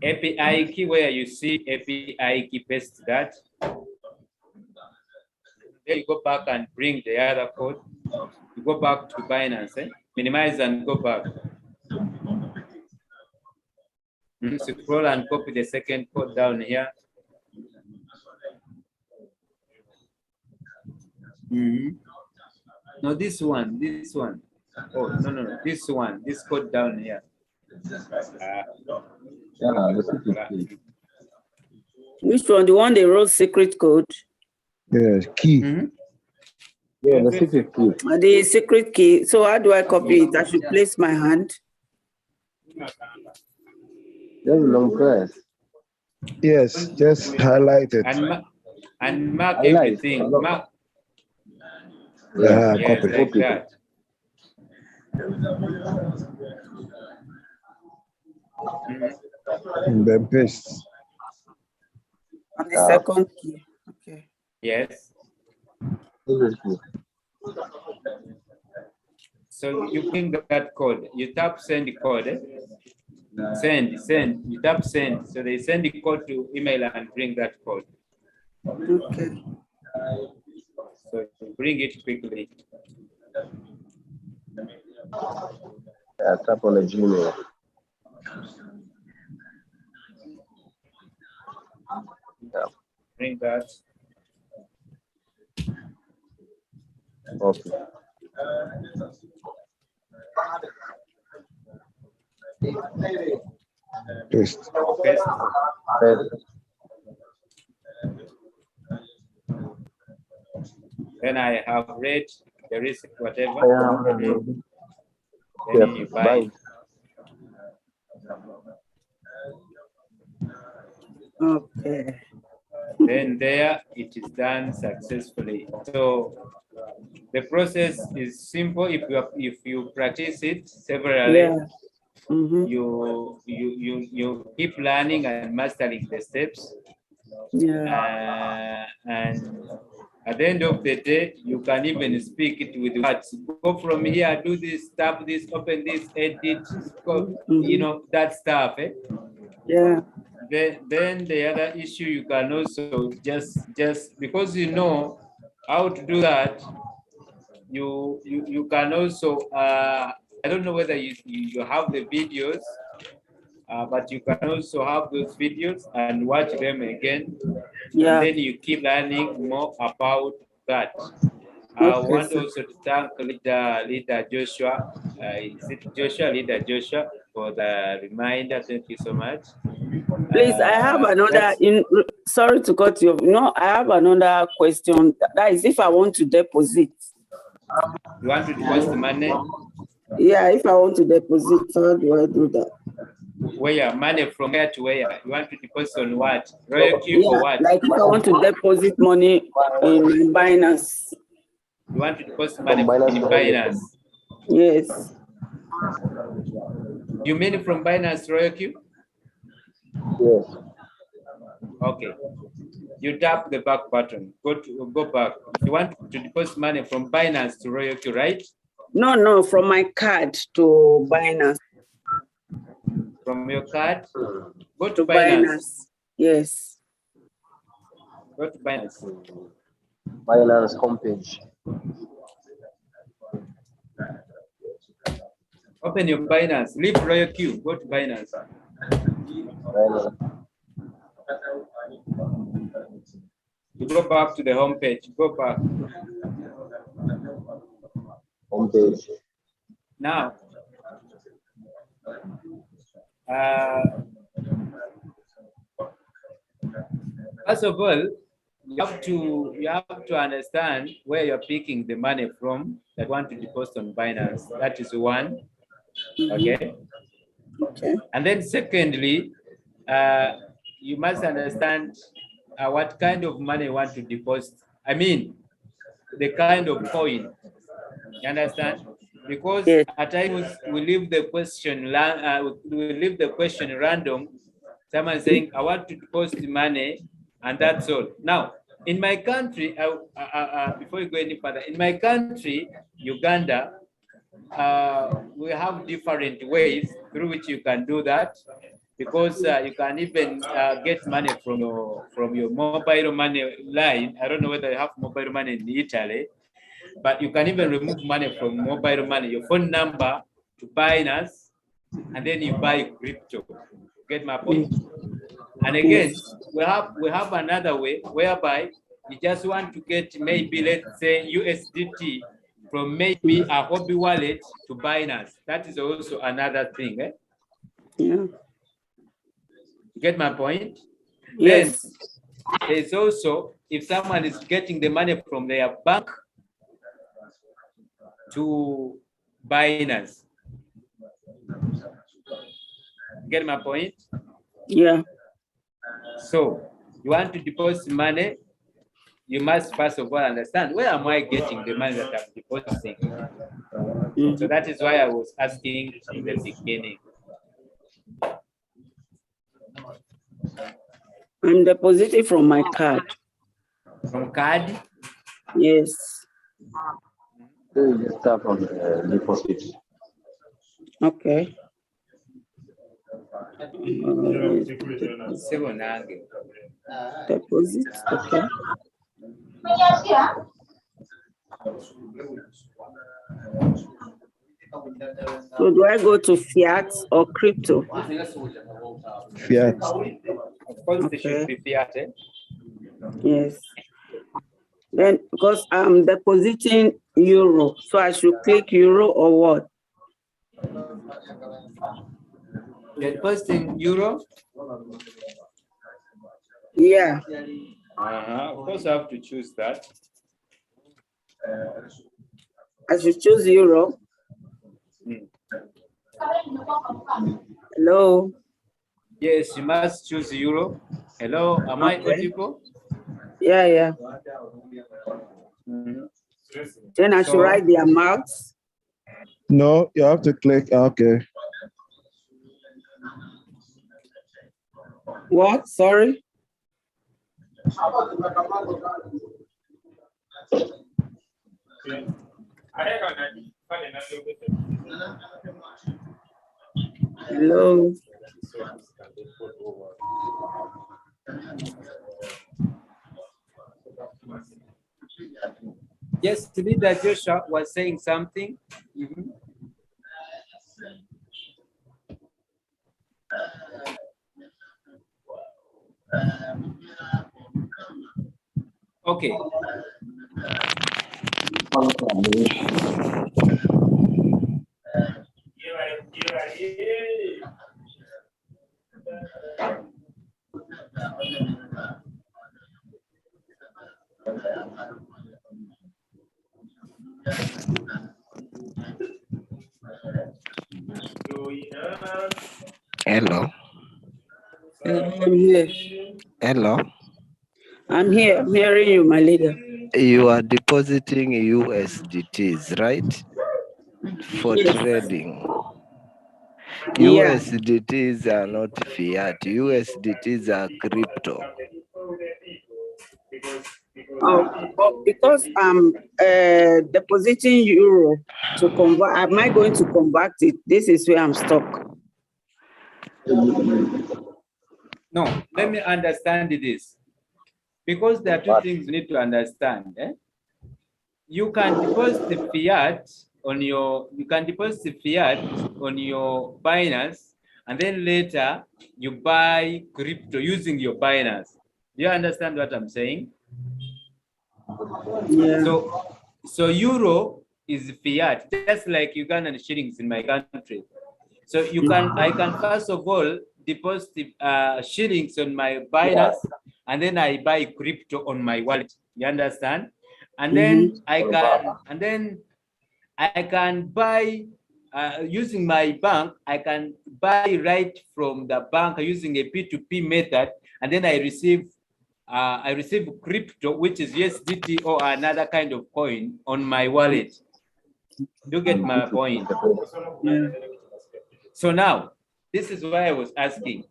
Speaker 2: API key, where you see API key, paste that. Then you go back and bring the other code. You go back to Binance, minimize and go back. Scroll and copy the second code down here. No, this one. Oh, no, this one, this code down here.
Speaker 3: Which one? The one they wrote secret code?
Speaker 4: Yes, key.
Speaker 5: Yeah, the secret key.
Speaker 3: The secret key. So how do I copy it? I should place my hand.
Speaker 5: Just long press.
Speaker 4: Yes, just highlight it.
Speaker 2: And mark everything. Mark.
Speaker 4: Yeah,
Speaker 2: Yes,
Speaker 4: copy.
Speaker 2: like that.
Speaker 4: And then paste.
Speaker 3: On the second key. Okay.
Speaker 2: Yes. So you bring that code. You tap send code. Send. You tap send. So they send the code to email and bring that code.
Speaker 3: Okay.
Speaker 2: So bring it quickly.
Speaker 6: Tap on the Gmail.
Speaker 2: Bring that.
Speaker 6: Okay.
Speaker 4: Paste.
Speaker 2: Paste. Then I have read the risk, whatever. Then you buy it.
Speaker 3: Okay.
Speaker 2: Then there it is done successfully. So the process is simple. If you practice it severally,
Speaker 3: Yeah. Mm-hmm.
Speaker 2: you keep learning and mastering the steps.
Speaker 3: Yeah.
Speaker 2: And at the end of the day, you can even speak it with words. Go from here, do this, tap this, open this, edit, you know, that stuff. Eh?
Speaker 3: Yeah.
Speaker 2: Then the other issue you can also just because you know how to do that, you can also I don't know whether you have the videos, but you can also have those videos and watch them again.
Speaker 3: Yeah.
Speaker 2: And then you keep learning more about that. I
Speaker 3: Okay,
Speaker 2: want
Speaker 3: sir.
Speaker 2: also to thank leader Joshua. Is it Joshua, leader Joshua, for the reminder. Thank you so much.
Speaker 3: Please, I have another. Sorry to cut you off. No, I have another question. That is, if I want to deposit.
Speaker 2: You want to deposit money?
Speaker 3: Yeah, if I want to deposit, how do I do that?
Speaker 2: Where money from where to where? You want to deposit on what? Royal Q or what?
Speaker 3: Like if I want to deposit money in Binance.
Speaker 2: You want to deposit money in Binance?
Speaker 3: Yes.
Speaker 2: You mean from Binance Royal Q?
Speaker 6: Yes.
Speaker 2: Okay. You tap the back button. Go back. If you want to deposit money from Binance to Royal Q, right?
Speaker 3: No, from my card to Binance.
Speaker 2: From your card, go to
Speaker 3: Binance.
Speaker 2: Binance.
Speaker 3: Yes.
Speaker 2: Go to Binance.
Speaker 6: Binance homepage.
Speaker 2: Open your Binance. Leave Royal Q. Go to Binance. You go back to the home page. Go back.
Speaker 6: Homepage.
Speaker 2: Now, first of all, you have to understand where you're picking the money from that want to deposit on Binance. That is one. Okay.
Speaker 3: Okay.
Speaker 2: And then secondly, you must understand what kind of money you want to deposit. I mean, the kind of coin. You understand? Because at times we leave the question random. Someone saying, "I want to deposit money," and that's all. Now, in my country, before you go any further, in my country, Uganda, we have different ways through which you can do that, because you can even get money from your mobile money line. I don't know whether you have mobile money in Italy, but you can even remove money from mobile money, your phone number to Binance, and then you buy crypto. Get my point? And again, we have another way whereby you just want to get maybe, let's say, USDT from maybe a hobby wallet to Binance. That is also another thing. Eh?
Speaker 3: Yeah.
Speaker 2: Get my point?
Speaker 3: Yes.
Speaker 2: Then there's also, if someone is getting the money from their bank to Binance. Get my point?
Speaker 3: Yeah.
Speaker 2: So you want to deposit money, you must first of all understand, where am I getting the money that I'm depositing? So that is why I was asking in the beginning.
Speaker 3: I'm depositing from my card.
Speaker 2: From card?
Speaker 3: Yes.
Speaker 6: Just tap on deposit.
Speaker 3: Okay. Deposit, okay. So do I go to fiat or crypto?
Speaker 4: Fiat.
Speaker 2: Of course, they should be fiat. Eh?
Speaker 3: Yes. Then because I'm depositing euro, so I should click euro or what?
Speaker 2: Depositing euro.
Speaker 3: Yeah.
Speaker 2: Of course, I have to choose that.
Speaker 3: I should choose euro. Hello.
Speaker 2: Yes, you must choose euro. Hello, am I audible?
Speaker 3: Yeah. Then I should
Speaker 2: So-
Speaker 3: write the amounts.
Speaker 4: No, you have to click. Okay.
Speaker 3: What? Sorry. Hello.
Speaker 2: Yes, Leader Joshua was saying something. Okay.
Speaker 5: Hello.
Speaker 3: I'm here.
Speaker 5: Hello.
Speaker 3: I'm here. I'm hearing you, my leader.
Speaker 5: You are depositing USDTs, right? For
Speaker 3: Yes.
Speaker 5: trading.
Speaker 3: Yeah.
Speaker 5: USDTs are not fiat. USDTs are crypto.
Speaker 3: But because I'm depositing euro to convert, am I going to convert it? This is where I'm stuck.
Speaker 2: No, let me understand this. Because there are two things you need to understand. You can deposit the fiat on your Binance, and then later you buy crypto using your Binance. Do you understand what I'm saying?
Speaker 3: Yeah.
Speaker 2: So euro is fiat, just like Ugandan shillings in my country. So I can first of all deposit shillings on my Binance, and then I buy crypto on my wallet. You understand? And then I can buy using my bank. I can buy right from the bank using a P2P method, and then I receive crypto, which is USDT or another kind of coin, on my wallet. You get my point?
Speaker 3: Yeah.
Speaker 2: So now, this is why I was asking.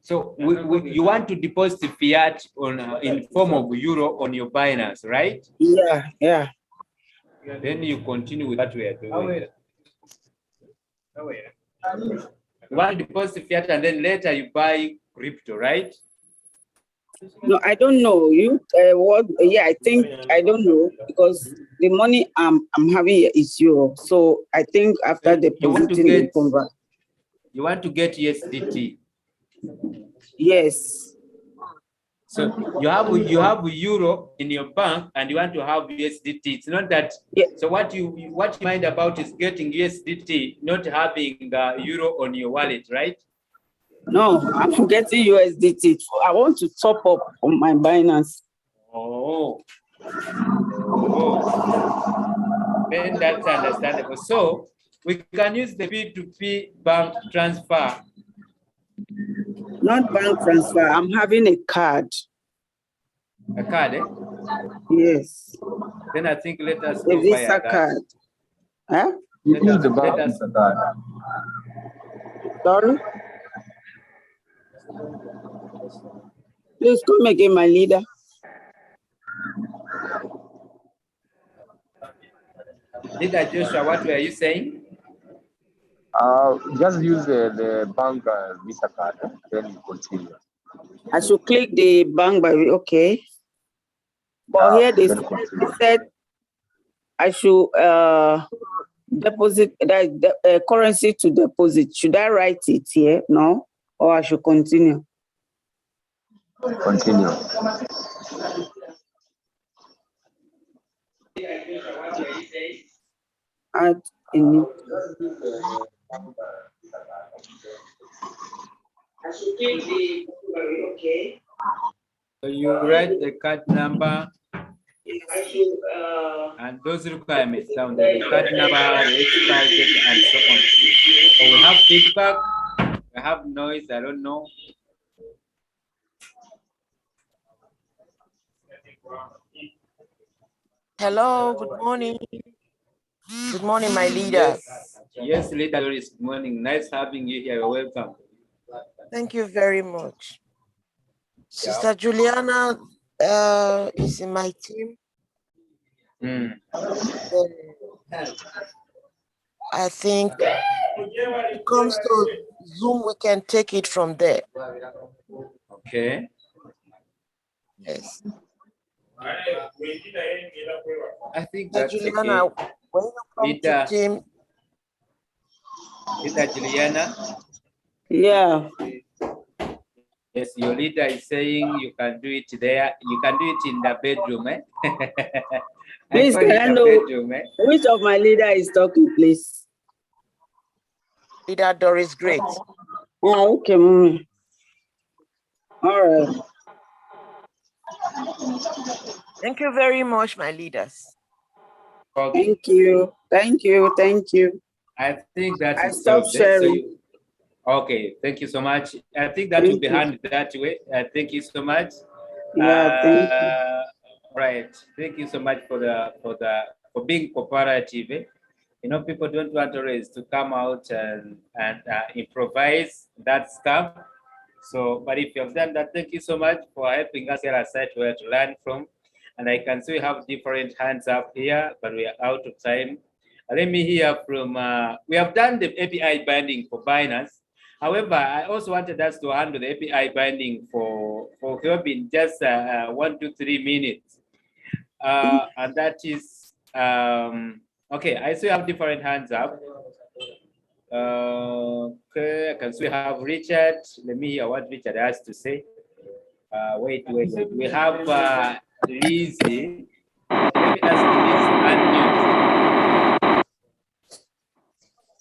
Speaker 2: So you want to deposit fiat on in form of euro on your Binance, right?
Speaker 3: Yeah.
Speaker 2: Then you continue with what we are doing. You want to deposit fiat and then later you buy crypto, right?
Speaker 3: No, I don't know. What? Yeah, I think I don't know because the money I'm having here is euro. So I think after depositing the convert.
Speaker 2: You want to get USDT.
Speaker 3: Yes.
Speaker 2: So you have euro in your bank and you want to have USDT. It's not that.
Speaker 3: Yeah.
Speaker 2: So what you mind about is getting USDT, not having euro on your wallet, right?
Speaker 3: No, I'm getting USDT. I want to top up on my Binance.
Speaker 2: Oh. Then that's understandable. So we can use the P2P bank transfer.
Speaker 3: Not bank transfer. I'm having a card.
Speaker 2: A card, eh?
Speaker 3: Yes.
Speaker 2: Then I think let us
Speaker 3: A
Speaker 2: go
Speaker 3: Visa
Speaker 2: via that.
Speaker 3: card. Huh?
Speaker 6: You use the bank Visa card.
Speaker 3: Sorry? Please come again, my leader.
Speaker 2: Leader Joshua, what were you saying?
Speaker 6: Just use the bank Visa card, then you continue.
Speaker 3: I should click the bank by, okay. But here they said I should deposit that currency to deposit. Should I write it here? No, or I should continue?
Speaker 6: Continue.
Speaker 3: Add a new. I should click the, okay.
Speaker 2: So you write the card number
Speaker 3: I should,
Speaker 2: and those requirements down there, the card number, the expiry date, and so on. So we have feedback, we have noise, I don't know.
Speaker 7: Hello, good morning. Good morning, my leaders.
Speaker 2: Yes, leader, good morning. Nice having you here. You're welcome.
Speaker 7: Thank you very much. Sister Juliana is in my team. I think when it comes to Zoom, we can take it from there.
Speaker 2: Okay.
Speaker 7: Yes.
Speaker 2: I think that's
Speaker 7: Juliana,
Speaker 2: okay.
Speaker 7: when you come to team,
Speaker 2: Leader Juliana.
Speaker 3: Yeah.
Speaker 2: Yes, your leader is saying you can do it there. You can do it in the bedroom, eh?
Speaker 3: Please, can I know which of my leader is talking, please?
Speaker 7: Leader Doris Great.
Speaker 3: Oh, okay, mommy. All right.
Speaker 7: Thank you very much, my leaders.
Speaker 3: Thank you. Thank you. Thank you.
Speaker 2: I think that
Speaker 3: I
Speaker 2: is
Speaker 3: stopped sharing.
Speaker 2: So okay, thank you so much. I think that will be handled that way. Thank you so much.
Speaker 3: Yeah, thank you.
Speaker 2: Right. Thank you so much for being cooperative. Eh? You know, people don't want always to come out and improvise that stuff. So, but if you have done that, thank you so much for helping us here at site where to learn from. And I can see we have different hands up here, but we are out of time. Let me hear from, we have done the API binding for Binance. However, I also wanted us to handle the API binding for Hub in just 1 to 3 minutes. And that is, okay, I still have different hands up. Okay, I can see we have Richard. Let me hear what Richard has to say. Wait. We have Lizzie. Let me ask Lizzie unmute.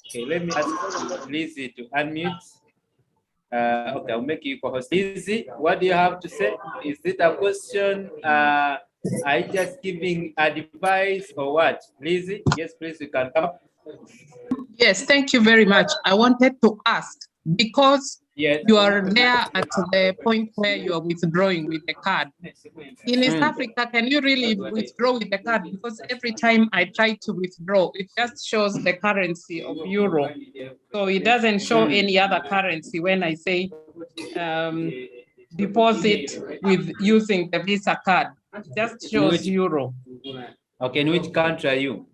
Speaker 2: Okay, let me ask Lizzie to unmute. Okay, I'll make you co-host. Lizzie, what do you have to say? Is it a question? Are you just giving advice or what? Lizzie, yes, please, you can come.
Speaker 8: Yes, thank you very much. I wanted to ask, because you are there at the point where you are withdrawing with the card. In East Africa, can you really withdraw with the card? Because every time I try to withdraw, it just shows the currency of euro. So it doesn't show any other currency when I say deposit with using the Visa card. It just shows euro.
Speaker 2: Okay, in which country are you?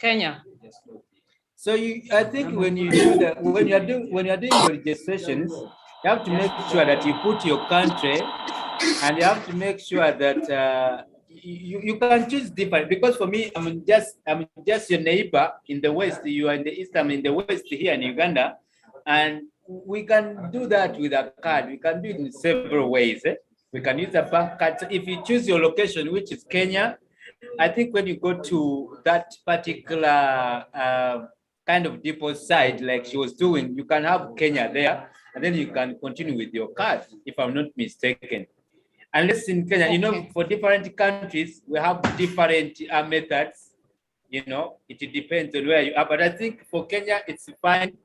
Speaker 8: Kenya.
Speaker 2: So I think when you do that, when you're doing your registrations, you have to make sure that you put your country, and you have to make sure that you can choose different. Because for me, I'm just your neighbor in the west. You are in the east. I'm in the west here in Uganda, and we can do that with a card. We can do it in several ways. Eh? We can use a bank card. So if you choose your location, which is Kenya, I think when you go to that particular kind of depot site like she was doing, you can have Kenya there, and then you can continue with your card, if I'm not mistaken. Unless in Kenya, you know, for different countries, we have different methods, you know, it depends on where you are. But I think for Kenya, it's fine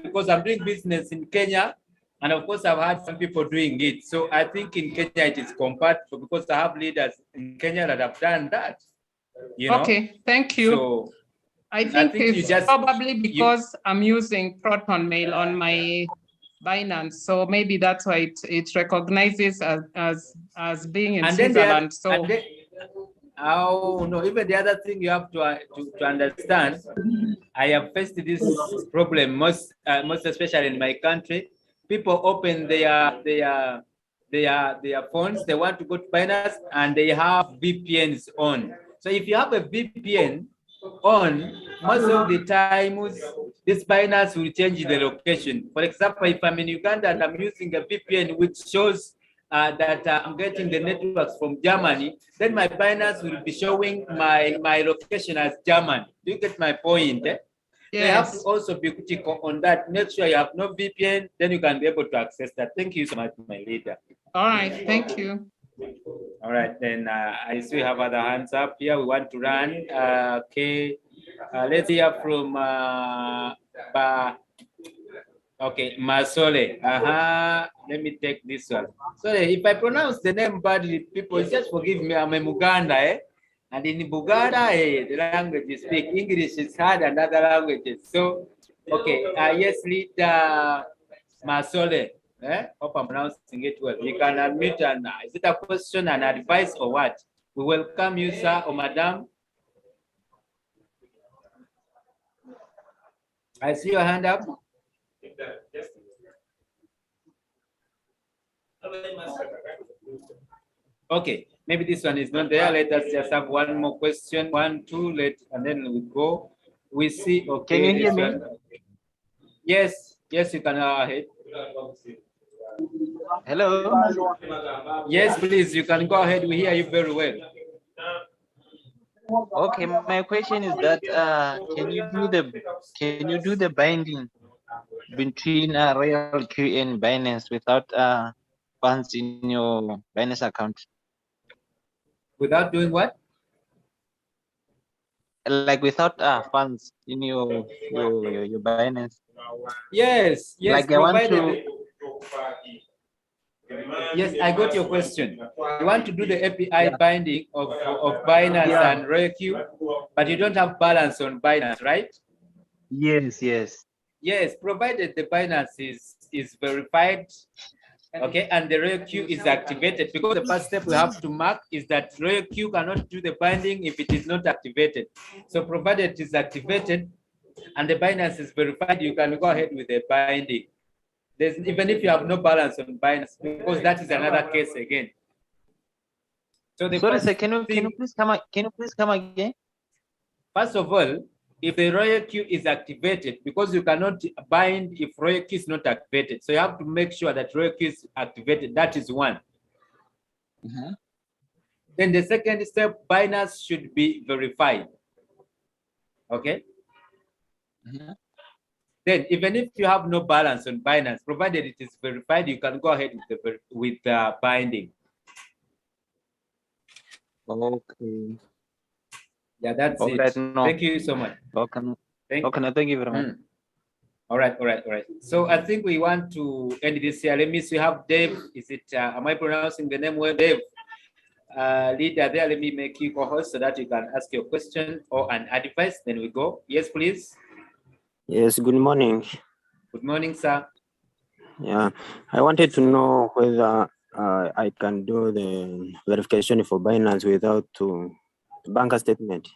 Speaker 2: because I'm doing business in Kenya, and of course, I've had some people doing it. So I think in Kenya, it is compatible because I have leaders in Kenya that have done that. You know?
Speaker 8: Okay, thank you.
Speaker 2: So,
Speaker 8: I think it's probably because I'm using Proton Mail on my Binance, so maybe that's why it recognizes as being in Switzerland.
Speaker 2: Oh no! Even the other thing you have to understand, I have faced this problem most especially in my country. People open their their phones, they want to go to Binance and they have VPNs on. So if you have a VPN on, most of the times this Binance will change the location. For example, if I'm in Uganda and I'm using a VPN which shows that I'm getting the networks from Germany, then my Binance will be showing my location as German. Do you get my point? Eh?
Speaker 8: Yes.
Speaker 2: You have to also be critical on that. Make sure you have no VPN, then you can be able to access that. Thank you so much, my leader.
Speaker 8: All right, thank you.
Speaker 2: All right, then I still have other hands up here. We want to run. Okay, let's hear from okay, Masole. Let me take this one. Sorry, if I pronounce the name badly, people just forgive me. I'm a Muganda, eh? And in Buganda, the language you speak, English is hard and other languages. So, okay, yes, leader Masole. Hope I'm pronouncing it well. You can unmute and is it a question and advice or what? We welcome you, sir or madam. I see your hand up. Okay, maybe this one is not there. Let us just have one more question. 1, 2, and then we go. We see. Okay.
Speaker 9: Can you hear me?
Speaker 2: Yes, yes, you can go ahead.
Speaker 9: Hello.
Speaker 2: Yes, please, you can go ahead. We hear you very well.
Speaker 9: Okay, my question is that can you do the binding between Royal Q and Binance without funds in your Binance account?
Speaker 2: Without doing what?
Speaker 9: Like without funds in your Binance.
Speaker 2: Yes, yes.
Speaker 9: Like I want to.
Speaker 2: Yes, I got your question. You want to do the API binding of Binance and RoyalQ, but you don't have balance on Binance, right?
Speaker 9: Yes, yes.
Speaker 2: Yes, provided the Binance is verified, okay, and the RoyalQ is activated, because the first step we have to mark is that RoyalQ cannot do the binding if it is not activated. So provided it is activated and the Binance is verified, you can go ahead with the binding. Even if you have no balance on Binance, because that is another case again. So the
Speaker 9: Sorry, sir, can you please come again?
Speaker 2: First of all, if the RoyalQ is activated, because you cannot bind if RoyalQ is not activated, so you have to make sure that RoyalQ is activated. That is one. Then the second step, Binance should be verified. Okay. Then, even if you have no balance on Binance, provided it is verified, you can go ahead with the binding.
Speaker 9: Okay.
Speaker 2: Yeah, that's
Speaker 9: All
Speaker 2: it.
Speaker 9: right, no.
Speaker 2: Thank you so much.
Speaker 9: Okay.
Speaker 2: Thank
Speaker 9: you very much.
Speaker 2: All right. So I think we want to end this here. Let me see. We have Dave. Is it? Am I pronouncing the name well, Dave? Leader there. Let me make you co-host so that you can ask your question or an advice. Then we go. Yes, please.
Speaker 10: Yes, good morning.
Speaker 2: Good morning, sir.
Speaker 10: Yeah, I wanted to know whether I can do the verification for Binance without bank statement.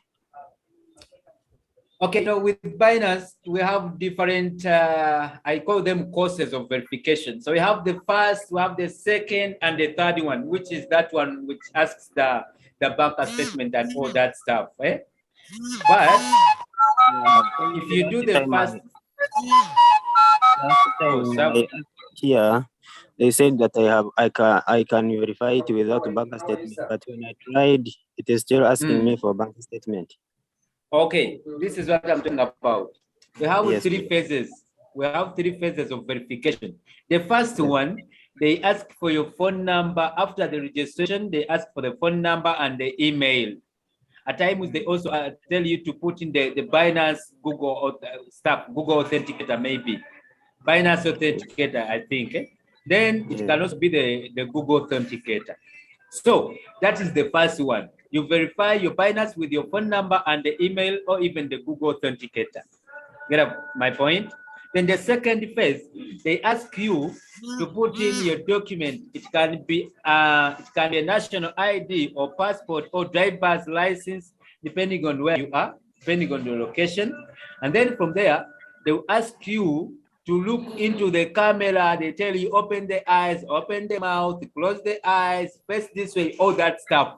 Speaker 2: Okay, so with Binance, we have different, I call them courses of verification. So we have the first, we have the second, and the third one, which is that one which asks the bank statement and all that stuff. Eh? But if you do the first,
Speaker 10: here they said that I can verify it without a bank statement, but when I tried, it is still asking me for bank statement.
Speaker 2: Okay, this is what I'm talking about. We have three phases. We have 3 phases of verification. The first one, they ask for your phone number. After the registration, they ask for the phone number and the email. At times, they also tell you to put in the Binance Google stuff, Google Authenticator maybe. Binance Authenticator, I think. Then it can also be the Google Authenticator. So that is the first one. You verify your Binance with your phone number and the email or even the Google Authenticator. Get my point? Then the second phase, they ask you to put in your document. It can be a national ID or passport or driver's license, depending on where you are, depending on the location. And then from there, they will ask you to look into the camera. They tell you, open the eyes, open the mouth, close the eyes, face this way, all that stuff.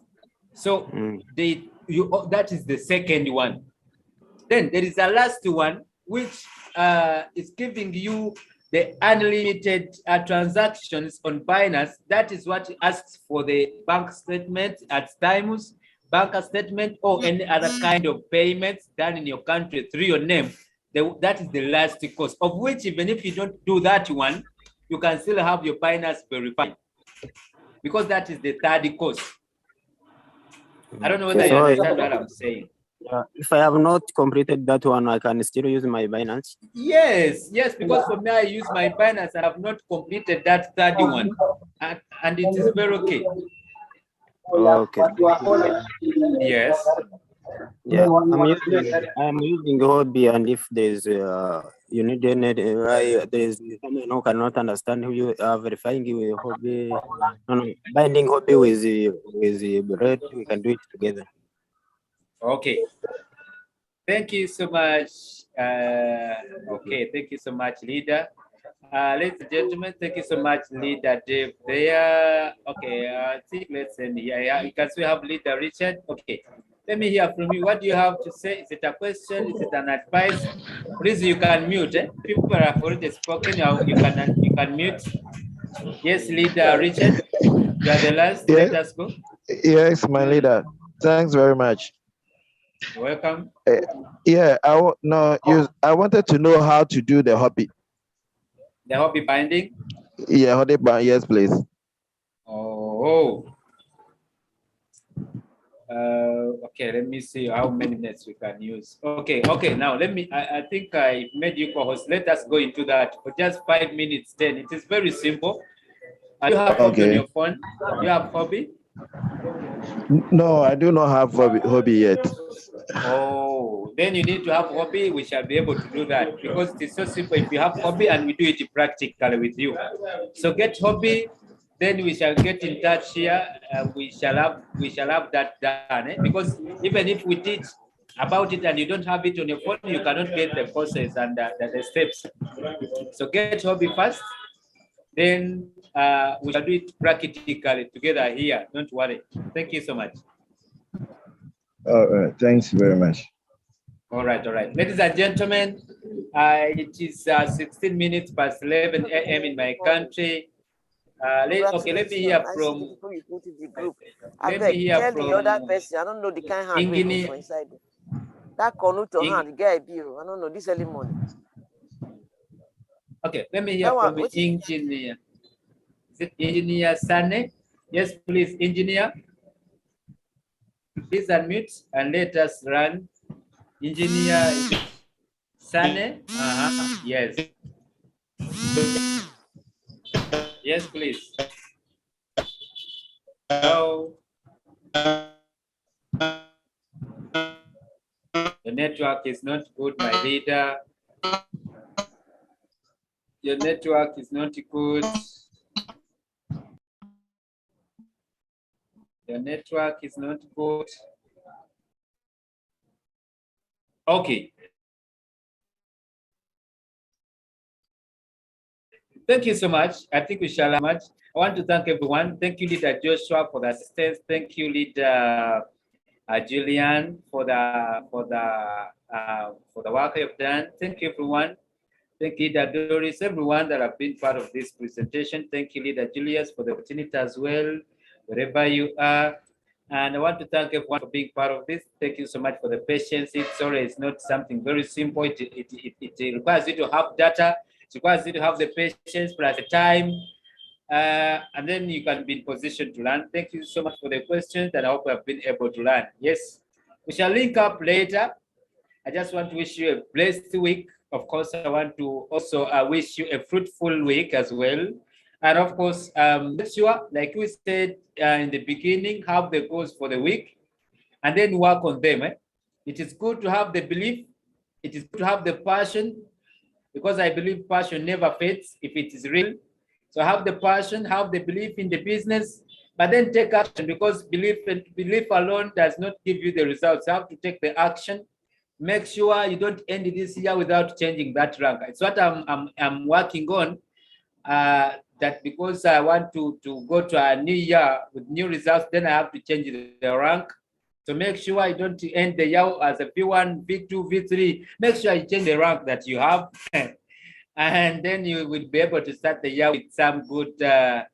Speaker 2: So that is the second one. Then there is a last one, which is giving you the unlimited transactions on Binance. That is what asks for the bank statement at times, bank statement, or any other kind of payments done in your country through your name. That is the last cost, of which even if you don't do that one, you can still have your Binance verified, because that is the third cost. I don't know whether you understand what I'm saying.
Speaker 10: If I have not completed that one, I can still use my Binance.
Speaker 2: Yes, because for me, I use my Binance. I have not completed that third one, and it is very okay.
Speaker 10: Okay.
Speaker 2: Yes.
Speaker 10: Yeah, I'm using Hobby, and if there's you need any there's someone who cannot understand who you are verifying with Hobby, binding Hobby with Red, we can do it together.
Speaker 2: Okay. Thank you so much. Okay, thank you so much, leader. Ladies and gentlemen, thank you so much, leader Dave. There. Okay, I think let's end here. Yeah, you can still have leader Richard. Okay. Let me hear from you. What do you have to say? Is it a question? Is it an advice? Please, you can mute. People have already spoken. You can mute. Yes, leader Richard. You are the last.
Speaker 4: Yes.
Speaker 2: Let us go.
Speaker 4: Yes, my leader. Thanks very much.
Speaker 2: Welcome.
Speaker 4: Yeah, I wanted to know how to do the Hobby.
Speaker 2: The Hobby binding?
Speaker 4: Yeah, Hobby binding. Yes, please.
Speaker 2: Oh. Okay, let me see how many minutes we can use. Okay, now let me, I think I made you co-host. Let us go into that for just 5 minutes, 10. It is very simple. You have Hobby on your phone? You have Hobby?
Speaker 4: No, I do not have Hobby yet.
Speaker 2: Oh, then you need to have Hobby. We shall be able to do that because it is so simple. If you have Hobby and we do it practically with you. So get Hobby. Then we shall get in touch here. We shall have that done. Because even if we teach about it and you don't have it on your phone, you cannot get the process and the steps. So get Hobby first. Then we shall do it practically together here. Don't worry. Thank you so much.
Speaker 4: All right. Thanks very much.
Speaker 2: All right. Ladies and gentlemen, it is 16 minutes past 11 a.m. in my country. Let me hear from. Let me hear from.
Speaker 7: The other person. I don't know the kind of hand we go inside. That Konuto hand, guy, I don't know this early morning.
Speaker 2: Okay, let me hear from the engineer. Is it Engineer Sane? Yes, please, engineer. Please unmute and let us run. Engineer Sane. Yes. Yes, please. Hello. The network is not good, my leader. Your network is not good. Your network is not good. Okay. Thank you so much. I think we shall have much. I want to thank everyone. Thank you, Leader Joshua, for the assistance. Thank you, Leader Julian, for the work you've done. Thank you, everyone. Thank you, Leader Doris, everyone that have been part of this presentation. Thank you, Leader Julius, for the opportunity as well, wherever you are. And I want to thank everyone for being part of this. Thank you so much for the patience. It's not something very simple. It requires you to have data. It requires you to have the patience plus the time. And then you can be in position to learn. Thank you so much for the questions, and I hope you have been able to learn. Yes, we shall link up later. I just want to wish you a blessed week. Of course, I want to also wish you a fruitful week as well. And of course, make sure, like we said in the beginning, have the goals for the week and then work on them. It is good to have the belief. It is good to have the passion, because I believe passion never fades if it is real. So have the passion, have the belief in the business, but then take action, because belief alone does not give you the results. You have to take the action make sure you don't end this year without changing that rank. It's what I'm working on. That because I want to go to a new year with new results, then I have to change the rank. So make sure you don't end the year as a V1, V2, V3. Make sure you change the rank that you have. And then you will be able to start the year with some good